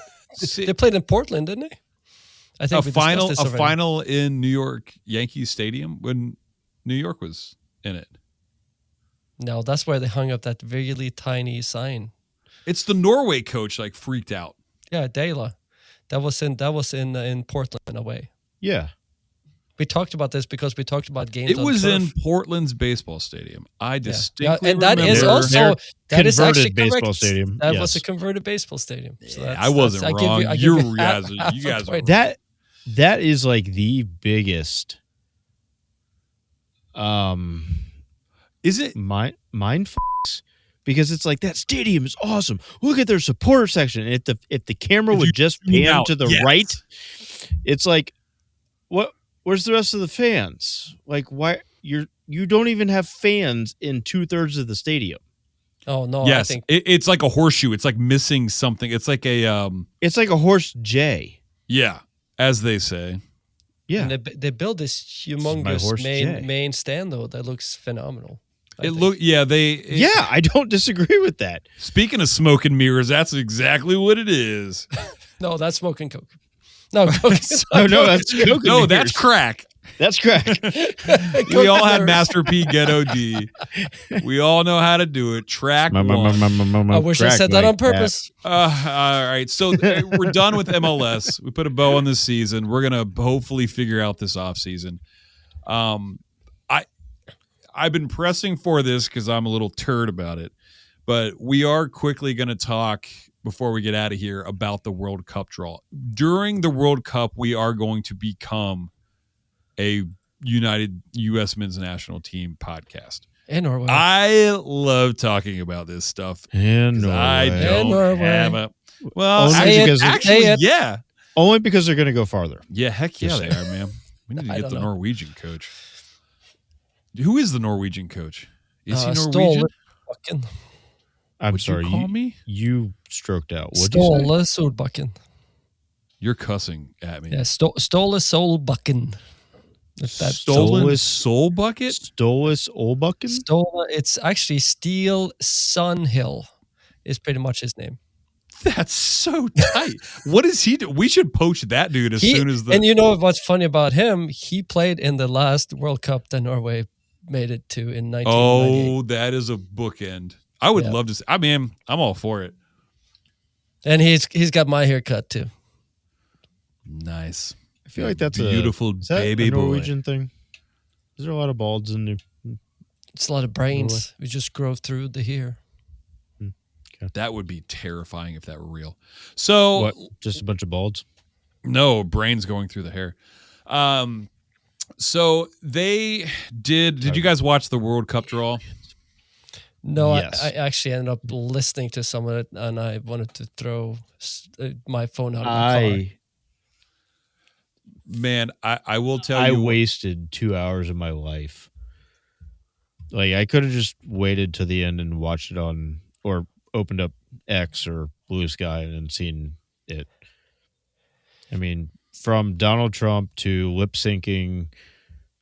They played in Portland, didn't they? I think we discussed this already. final in New York Yankees Stadium when New York was in it. No, that's where they hung up that really tiny sign. It's the Norway coach like freaked out. Yeah, Dela. That was in Portland away. Yeah. We talked about this because we talked about games. It was on in turf. Portland's baseball stadium. I Yeah. distinctly And that is remember. also that is converted actually baseball correct. stadium, That yes. was a converted baseball stadium. So Yeah, that's- I wasn't that's- I wrong. give You you half guys a are point. That is like the biggest Is it? mind fucks, because it's like that stadium is awesome. Look at their supporter section. And if the camera If would you just zoom pan out, to the yes. right, it's like, what? Where's the rest of the fans? Like, why you don't even have fans in 2/3 of the stadium? Oh no! Yes, I think it's like a horseshoe. It's like missing something. It's like a It's like a horse J. yeah, as they say. Yeah. and they built this humongous horse Jay. main stand though that looks phenomenal. I think. Yeah, I don't disagree with that. Speaking of smoke and mirrors, that's exactly what it is. No, that's smoking coke. No, coke. Oh no, that's coke. No, that's crack. That's crack. We all have Master P Ghetto D. We all know how to do it. Track one. I wish I said that on purpose. All right, so we're done with MLS. We put a bow on this I've been pressing for this because I'm a little turd about it, but we are quickly going to talk before we get out of here about the World Cup draw. During the World Cup, we are going to become a United U.S. men's national team podcast. In Norway. I love talking about this stuff. In I Norway. don't Norway. have a... Well, Only Say because it. actually, Say it. yeah. Only because they're going to go farther. Yeah, heck yeah, Just they saying. are, man. We need to I get don't the know. Norwegian coach. Who is the Norwegian coach? Is he Ståle Norwegian? Solbakken. I'm Would sorry. you call me? You stroked out. What'd you say? Ståle Solbakken. You're cussing at me. Yeah, Ståle Solbakken. If that's Stolen Soulless- soul bucket? Stolas Olbucken? Ståle, it's actually Steel Sunhill is pretty much his name. That's so tight. What does he do? We should poach that dude as soon as the... And you know what's funny about him? He played in the last World Cup that Norway made it to in 1998. Oh, that is a bookend. I would Yeah. love to see. I mean, I'm all for it. And he's got my haircut too. Nice. I feel like that's beautiful is that baby a boy. Norwegian thing? Is there a lot of balds in the... It's a lot of brains. We just grow through the hair. That would be terrifying if that were real. So, What? Just a bunch of balds? no, brains going through the hair. So they did you guys watch the World Cup draw? No, Yes. I actually ended up listening to some of it, and I wanted to throw my phone out of the car. Man, I will tell I you. wasted 2 hours of my life. Like, I could have just waited to the end and watched it on, or opened up X or Blue Sky and seen it. I mean, from Donald Trump to lip syncing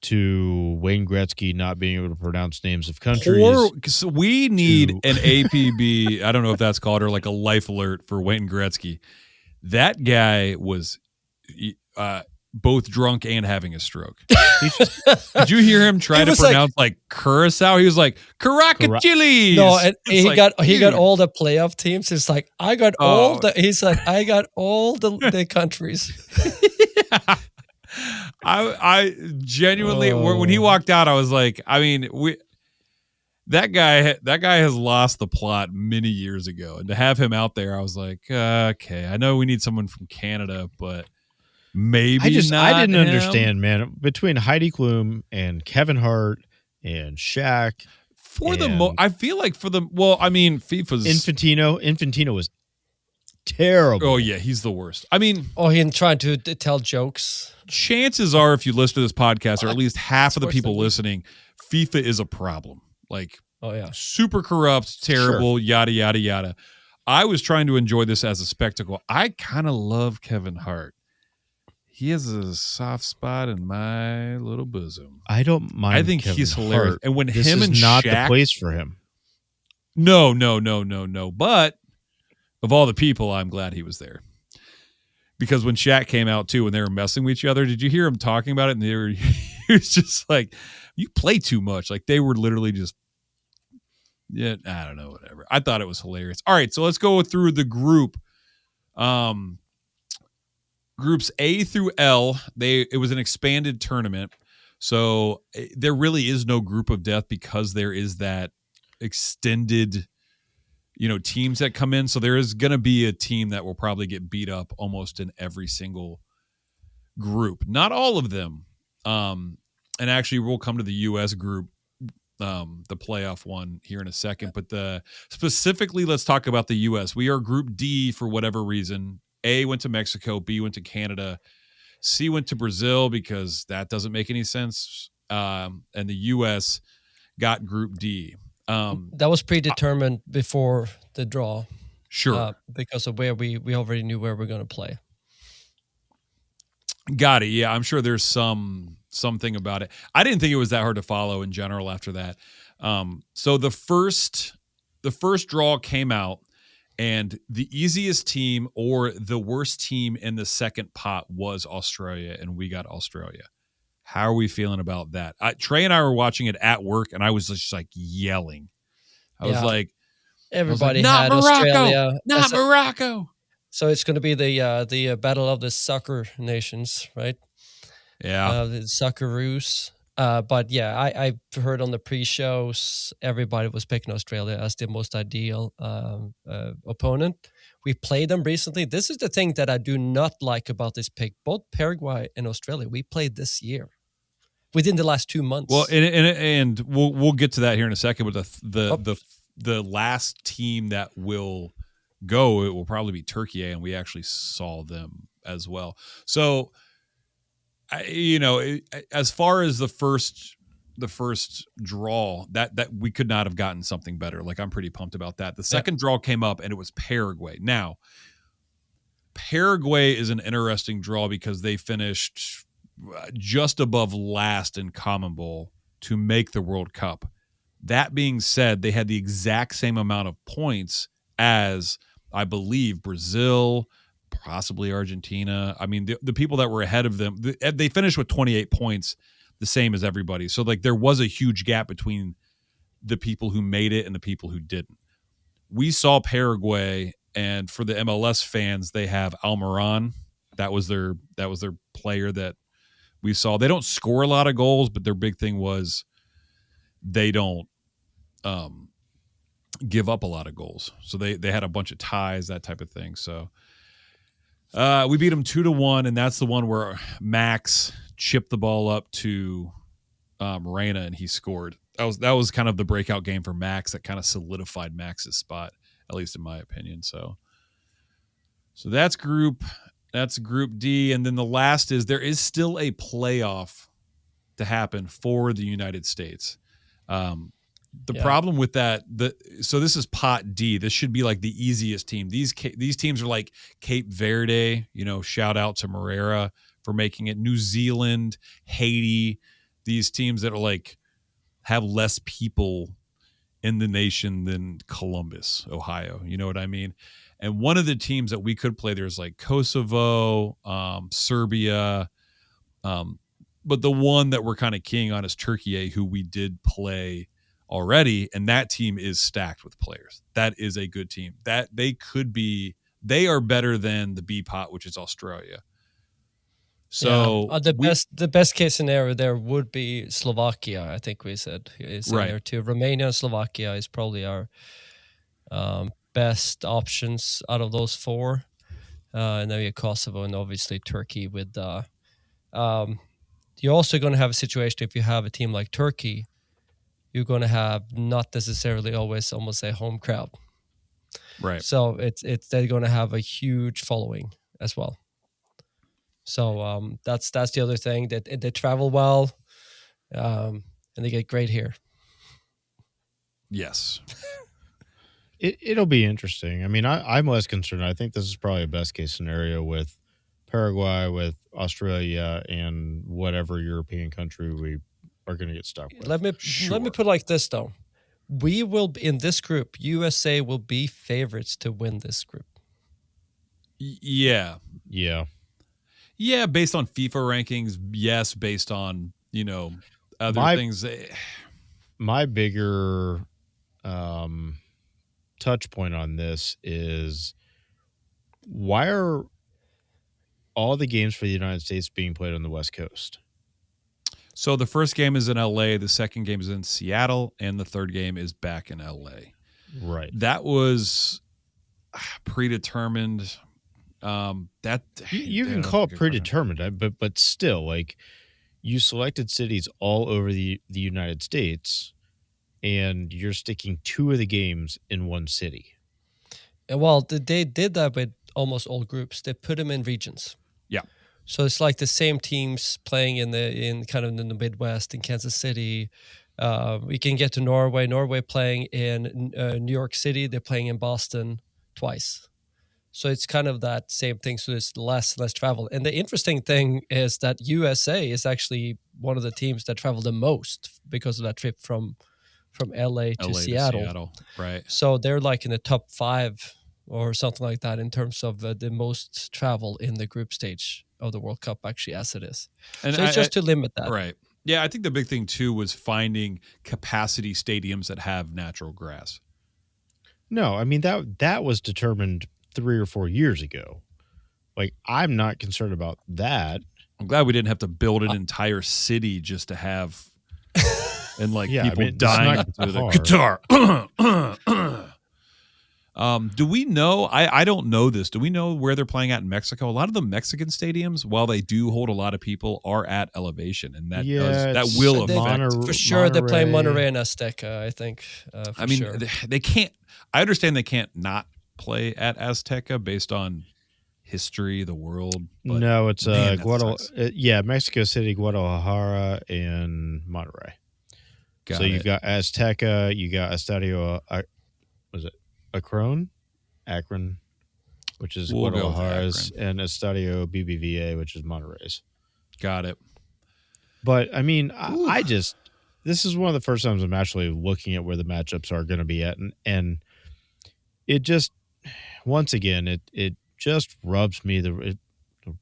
to Wayne Gretzky not being able to pronounce names of countries. So we need to- an APB. I don't know if that's called, or like a life alert for Wayne Gretzky. That guy was both drunk and having a stroke. Did you hear him try He to was like- pronounce like Curacao? He was like Caracachilles. No, and It's he like, got dude. all the playoff teams. It's like I got all the. He's like I got all the countries. I genuinely when he walked out, I was like, I mean, that guy has lost the plot many years ago, and to have him out there, I was like, okay, I know we need someone from Canada, but maybe I didn't him. understand, man. Between Heidi Klum and Kevin Hart and Shaq, I feel like FIFA's Infantino was terrible. Oh yeah, he's the worst. I mean, He trying to tell jokes. chances are, if you listen to this podcast, or at least half of the worse people than me. listening, FIFA is a problem. Like, Oh yeah. super corrupt, terrible, yada, yada, yada. I was trying to enjoy this as a spectacle. I kind of love Kevin Hart. He has a soft spot in my little bosom. I don't mind. I think Kevin he's hilarious. Hart. And when this him is and not Shaq, the place for him. No. But of all the people, I'm glad he was there. Because when Shaq came out too, when they were messing with each other, did you hear him talking about it? And he was just like, you play too much. Like, they were literally just, yeah, I don't know, whatever. I thought it was hilarious. All right, so let's go through the group. Groups A through L, it was an expanded tournament. So there really is no group of death because there is that extended, teams that come in. So there is going to be a team that will probably get beat up almost in every single group. Not all of them. And actually, we'll come to the U.S. group, the playoff one here in a second. But specifically, let's talk about the U.S. We are Group D for whatever reason. A went to Mexico, B went to Canada, C went to Brazil because that doesn't make any sense. And the U.S. got Group D. That was predetermined before the draw. Sure. Because of where we already knew where we're going to play. Got it. Yeah, I'm sure there's something about it. I didn't think it was that hard to follow in general after that. So the first draw came out, and the easiest team or the worst team in the second pot was Australia, and we got Australia. How are we feeling about that? Trey and I were watching it at work, and I was just like yelling. I was like, everybody not had Morocco, Australia. not Morocco. So it's going to be the battle of the soccer nations, right? Yeah. The Socceroos. But yeah, I've heard on the pre-shows everybody was picking Australia as the most ideal opponent. We played them recently. This is the thing that I do not like about this pick. Both Paraguay and Australia we played this year, within the last 2 months. Well, and we'll get to that here in a second. But the last team that will go, it will probably be Turkey, and we actually saw them as well. So, as far as the first draw, that we could not have gotten something better. Like, I'm pretty pumped about that. The second draw came up, and it was Paraguay. Now, Paraguay is an interesting draw because they finished just above last in Common Bowl to make the World Cup. That being said, they had the exact same amount of points as, I believe, Brazil, possibly Argentina. I mean, the people that were ahead of them, they finished with 28 points, the same as everybody. So, like, there was a huge gap between the people who made it and the people who didn't. We saw Paraguay, and for the MLS fans, they have Almiron. That was their player that we saw. They don't score a lot of goals, but their big thing was they don't give up a lot of goals. So they had a bunch of ties, that type of thing. So we beat them 2-1, and that's the one where Max chipped the ball up to Morena, and he scored. That was kind of the breakout game for Max that kind of solidified Max's spot, at least in my opinion. So that's Group D, and then the last is there is still a playoff to happen for the United States. The problem with that, so this is Pot D. This should be like the easiest team. These teams are like Cape Verde. Shout out to Moreira for making it. New Zealand, Haiti. These teams that are like have less people in the nation than Columbus, Ohio. You know what I mean? And one of the teams that we could play, there's like Kosovo, Serbia, but the one that we're kind of keying on is Turkey, who we did play already, and that team is stacked with players. That is a good team. That they are better than the B pot, which is Australia. So the best case scenario there would be Slovakia. I think we said is in there too. Romania and Slovakia is probably our best options out of those four, and then we have Kosovo and obviously Turkey. With you're also going to have a situation if you have a team like Turkey. You're going to have not necessarily always almost a home crowd. Right. So they're going to have a huge following as well. So that's the other thing, that they travel well, and they get great here. Yes. It'll be interesting. I mean, I'm less concerned. I think this is probably a best case scenario with Paraguay, with Australia, and whatever European country we are going to get stuck with. Let me put it like this though: we will in this group. USA will be favorites to win this group. Yeah. Based on FIFA rankings, yes. Based on other things. My bigger touch point on this is, why are all the games for the United States being played on the West Coast? So the first game is in LA, the second game is in Seattle, and the third game is back in LA. Right. That was predetermined. That you can call it predetermined, but still, like, you selected cities all over the United States, and you're sticking two of the games in one city. Well, they did that with almost all groups. They put them in regions. Yeah. So it's like the same teams playing in the Midwest, in Kansas City. We can get to Norway. Norway playing in New York City. They're playing in Boston twice. So it's kind of that same thing. So there's less travel. And the interesting thing is that USA is actually one of the teams that travel the most because of that trip from LA to Seattle. Right. So they're like in the top 5 or something like that in terms of the most travel in the group stage of the World Cup, actually, as it is. And so it's just to limit that. Right. Yeah, I think the big thing too was finding capacity stadiums that have natural grass. No, I mean that was determined 3 or 4 years ago. Like, I'm not concerned about that. I'm glad we didn't have to build an entire city just to have and like Yeah, I people mean, it's dying not to the guitar. Do we know? I don't know this. Do we know where they're playing at in Mexico? A lot of the Mexican stadiums, while they do hold a lot of people, are at elevation, and that it's will affect. For sure, they're playing Monterrey and Azteca, I think. I mean, sure. they can't. I understand they can't not play at Azteca based on history, the world. But No, it's man, that sucks. Mexico City, Guadalajara, and Monterrey. Got so it. you've got Azteca, you got Estadio, was it Akron, which is We'll go with Guadalajara's, Akron. and Estadio BBVA, which is Monterrey's. Got it. But I mean, I just this is one of the first times I'm actually looking at where the matchups are going to be at, and it just once again it just rubs me the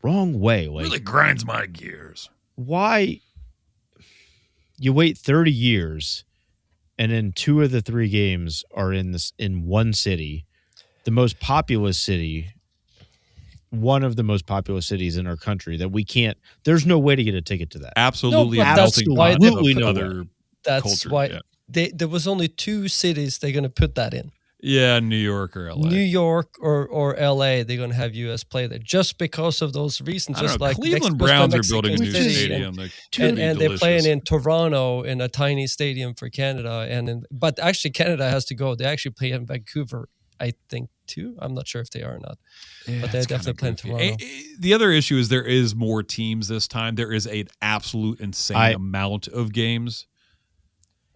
wrong way. Like, Really grinds my gears. why you wait 30 years and then 2 of the 3 games are in one city, the most populous city, one of the most populous cities in our country, that we can't, there's no way to get a ticket to that. Absolutely, No, a but that's melting why pot they of put- other That's culture. why there was only 2 cities they're going to put that in. Yeah, New York or LA. New York or LA, they're going to have US play there just because of those reasons. I don't Just know, like Cleveland Mexico's Browns are Mexico building a new City, stadium. and they're playing in Toronto in a tiny stadium for Canada, but actually Canada has to go. They actually play in Vancouver, I think, too. I'm not sure if they are or not, but they're definitely playing Toronto. The other issue is there is more teams this time. There is an absolute insane amount of games.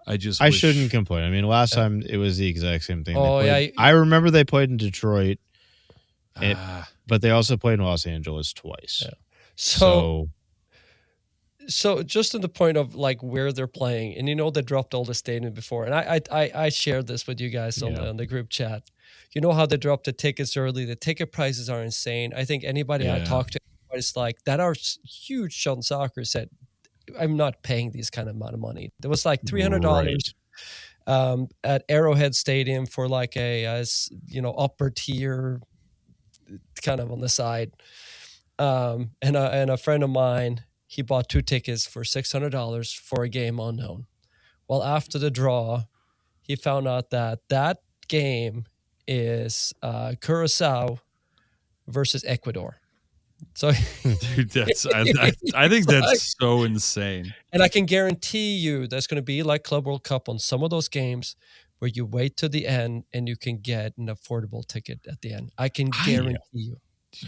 I shouldn't complain. I mean, last time it was the exact same thing. Oh, yeah. I remember they played in Detroit, but they also played in Los Angeles twice. Yeah. So just to the point of like where they're playing, and they dropped all the stadium before, and I shared this with you guys on the group chat. You know how they dropped the tickets early? The ticket prices are insane. I think anybody I talked to is like that are huge on soccer said, I'm not paying these kind of amount of money. There was like $300 at Arrowhead Stadium for like a upper tier kind of on the side. And a friend of mine, he bought 2 tickets for $600 for a game unknown. Well, after the draw, he found out that game is Curacao versus Ecuador. So, dude, I think that's so insane. And I can guarantee you there's going to be like Club World Cup on some of those games where you wait to the end and you can get an affordable ticket at the end. I can guarantee you.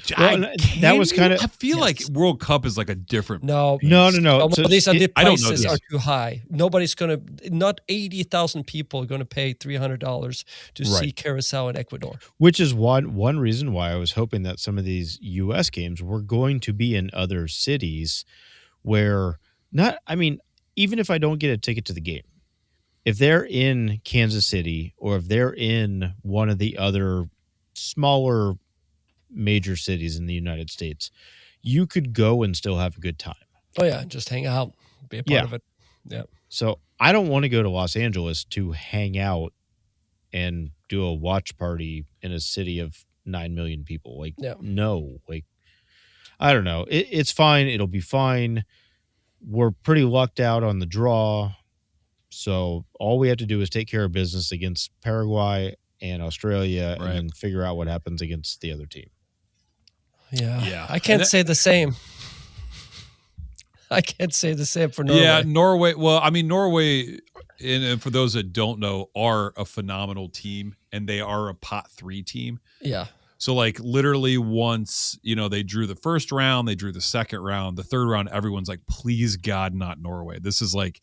That was kind of. I feel like World Cup is like a different. No. So these are the I don't know prices this. are too high. Nobody's going to. Not 80,000 people are going to pay $300 to see Curacao and Ecuador. Which is one reason why I was hoping that some of these U.S. games were going to be in other cities, where even if I don't get a ticket to the game, if they're in Kansas City or if they're in one of the other smaller major cities in the United States, you could go and still have a good time. Oh yeah, just hang out, be a part of it. Yeah. So I don't want to go to Los Angeles to hang out and do a watch party in a city of 9 million people. No, I don't know. It's fine. It'll be fine. We're pretty lucked out on the draw. So all we have to do is take care of business against Paraguay and Australia and then figure out what happens against the other team. Yeah. I can't say the same. I can't say the same for Norway. Yeah, Norway. Well, I mean, Norway, and for those that don't know, are a phenomenal team, and they are a pot 3 team. Yeah. So, like, literally once, they drew the first round, they drew the second round, the third round, everyone's like, please, God, not Norway. This is like,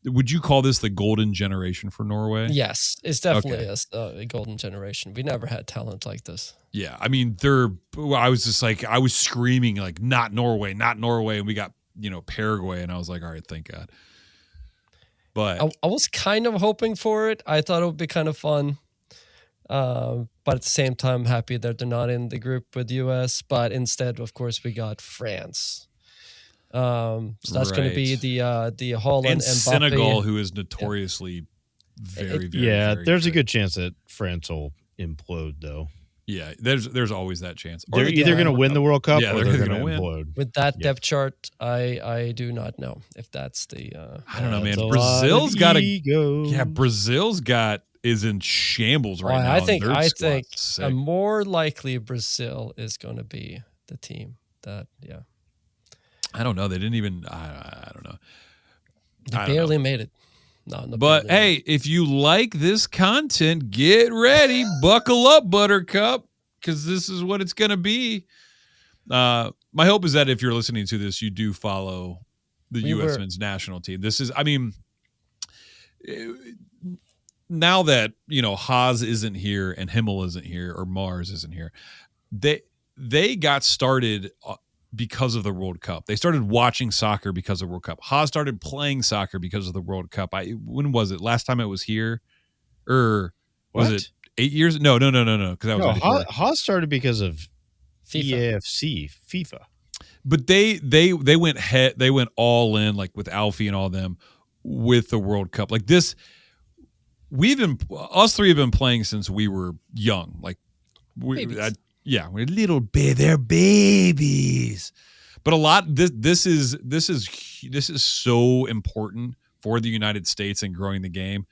would you call this the golden generation for Norway? Yes, it's definitely a golden generation. We never had talent like this. Yeah, I mean, I was screaming, like, not Norway, and we got, Paraguay, and I was like, all right, thank God. But I was kind of hoping for it. I thought it would be kind of fun. But at the same time, I'm happy that they're not in the group with the US. But instead, of course, we got France. So that's going to be the Holland and Senegal, who is notoriously very, very, yeah. very There's good. a good chance that France will implode, though. Yeah, there's always that chance. They're either going to win the World Cup Yeah, or they're they're gonna going to win. implode. With that depth chart, I do not know if that's the. I don't know, man. That's a Brazil's lot got of a ego. yeah. Brazil's is in shambles right now. I think Their squad's sick. more likely Brazil is going to be the team that. Yeah, I don't know. They didn't even. I don't know. they I don't barely know. made it. No, But barely hey, if you like this content, get ready, buckle up, Buttercup, because this is what it's gonna be. My hope is that if you're listening to this, you do follow the U.S. men's national team. This is, I mean, now that Haas isn't here and Himmel isn't here or Mars isn't here, they got started because of the World Cup. They started watching soccer because of the World Cup. Haas started playing soccer because of the World Cup. When was it? Last time it was here? Or was it 8 years? No. Because that was Haas started because of FIFA. FIFA. But they went all in, like with Alfie and all them, with the World Cup. Like this, us three have been playing since we were young. Like we're little they're babies. But a lot this is so important for the United States and growing the game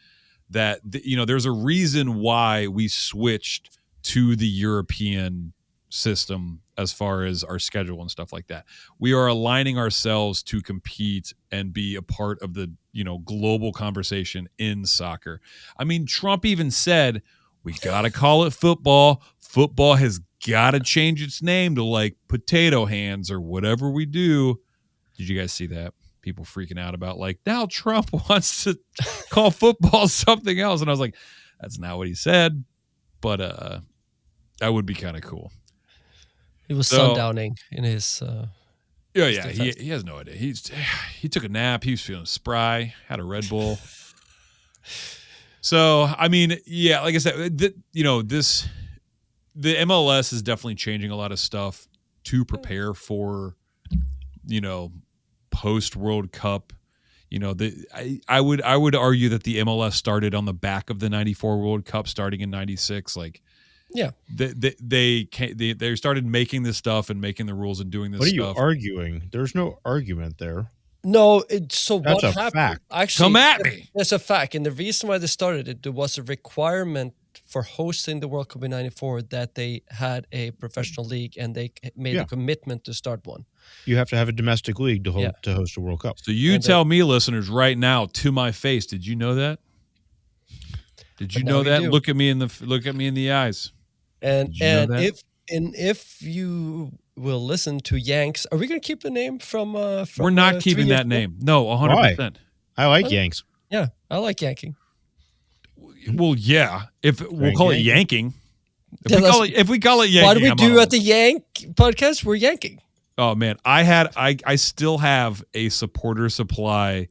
that there's a reason why we switched to the European system as far as our schedule and stuff like that. We are aligning ourselves to compete and be a part of the global conversation in soccer. I mean, Trump even said we got to call it football. Football has got to change its name to like potato hands or whatever we do. Did you guys see that? People freaking out about like, now Trump wants to call football something else. And I was like, that's not what he said. But that would be kind of cool. He was sundowning in his. He has no idea. He took a nap. He was feeling spry. Had a Red Bull. So I mean, yeah, like I said, the MLS is definitely changing a lot of stuff to prepare for, post World Cup. I would argue that the MLS started on the back of the '94 World Cup, starting in '96. Like. Yeah, they started making this stuff and making the rules and doing this. What are stuff. you arguing? There's no argument there. No, That's what a happened? fact. Actually, Come at me. It's a fact, and the reason why they started it, there was a requirement for hosting the World Cup in '94 that they had a professional league, and they made a commitment to start one. You have to have a domestic league to host a World Cup. So you tell me, listeners, right now, to my face, did you know that? Did you know that? Do. Look at me in the eyes. And if you will listen to Yanks, are we going to keep the name from We're not keeping that name. No, 100%. I like Yanks. Yeah, I like yanking. Well, yeah. We'll call it yanking. If we call it yanking, what do we do at the Yank podcast? We're yanking. Oh man, I still have a Supporter Supply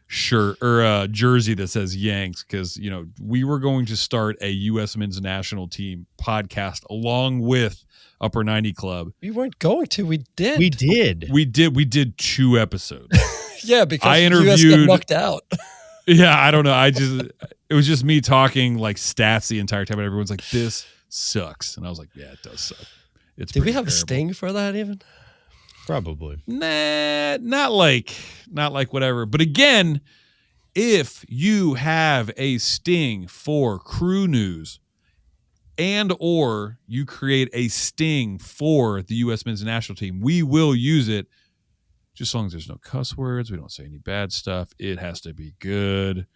shirt or a jersey that says Yanks because we were going to start a U.S. men's national team podcast along with Upper 90 Club. We weren't going to. We did. We did 2 episodes. Yeah, because I interviewed. US got knocked out. Yeah, I don't know. It was just me talking like stats the entire time, and everyone's like, "This sucks," and I was like, "Yeah, it does suck." Did we have a sting for that even? Probably. Nah, not like whatever. But again, if you have a sting for crew news and or you create a sting for the U.S. men's national team, we will use it just as long as there's no cuss words. We don't say any bad stuff. It has to be good.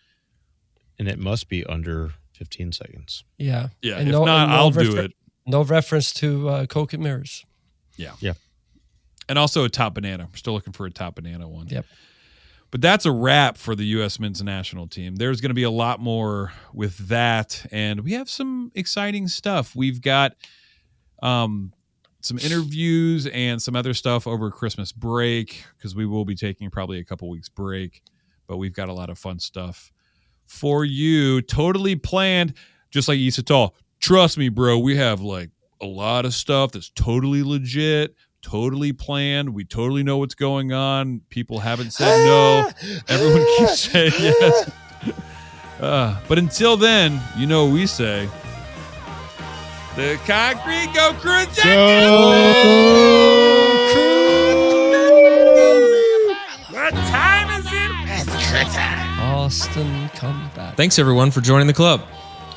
And it must be under 15 seconds. Yeah. Yeah. And if not, I'll do it. No reference to Coke and Mirrors. Yeah. Yeah. And also a top banana. We're still looking for a top banana one. Yep. But that's a wrap for the U.S. men's national team. There's going to be a lot more with that. And we have some exciting stuff. We've got some interviews and some other stuff over Christmas break because we will be taking probably a couple weeks break. But we've got a lot of fun stuff for you. Totally planned. Just like Isatal. Trust me, bro. We have like a lot of stuff that's totally legit. Totally planned. We totally know what's going on. People haven't said no. Everyone keeps saying yes. But until then, what we say. The Concrete Go Crew. What time is it? Austin, come back. Thanks everyone for joining the club.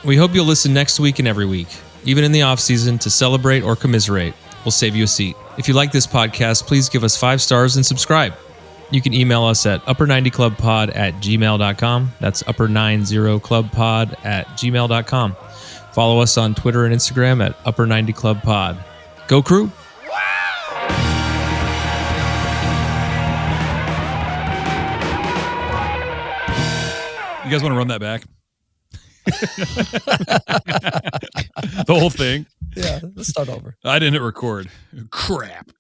We hope you'll listen next week and every week, even in the off season, to celebrate or commiserate. We'll save you a seat. If you like this podcast, please give us 5 stars and subscribe. You can email us at upper90clubpod@gmail.com. That's upper90clubpod@gmail.com. Follow us on Twitter and Instagram at upper90clubpod. Go Crew! You guys want to run that back? The whole thing? Yeah, let's start over. I didn't hit record. Crap.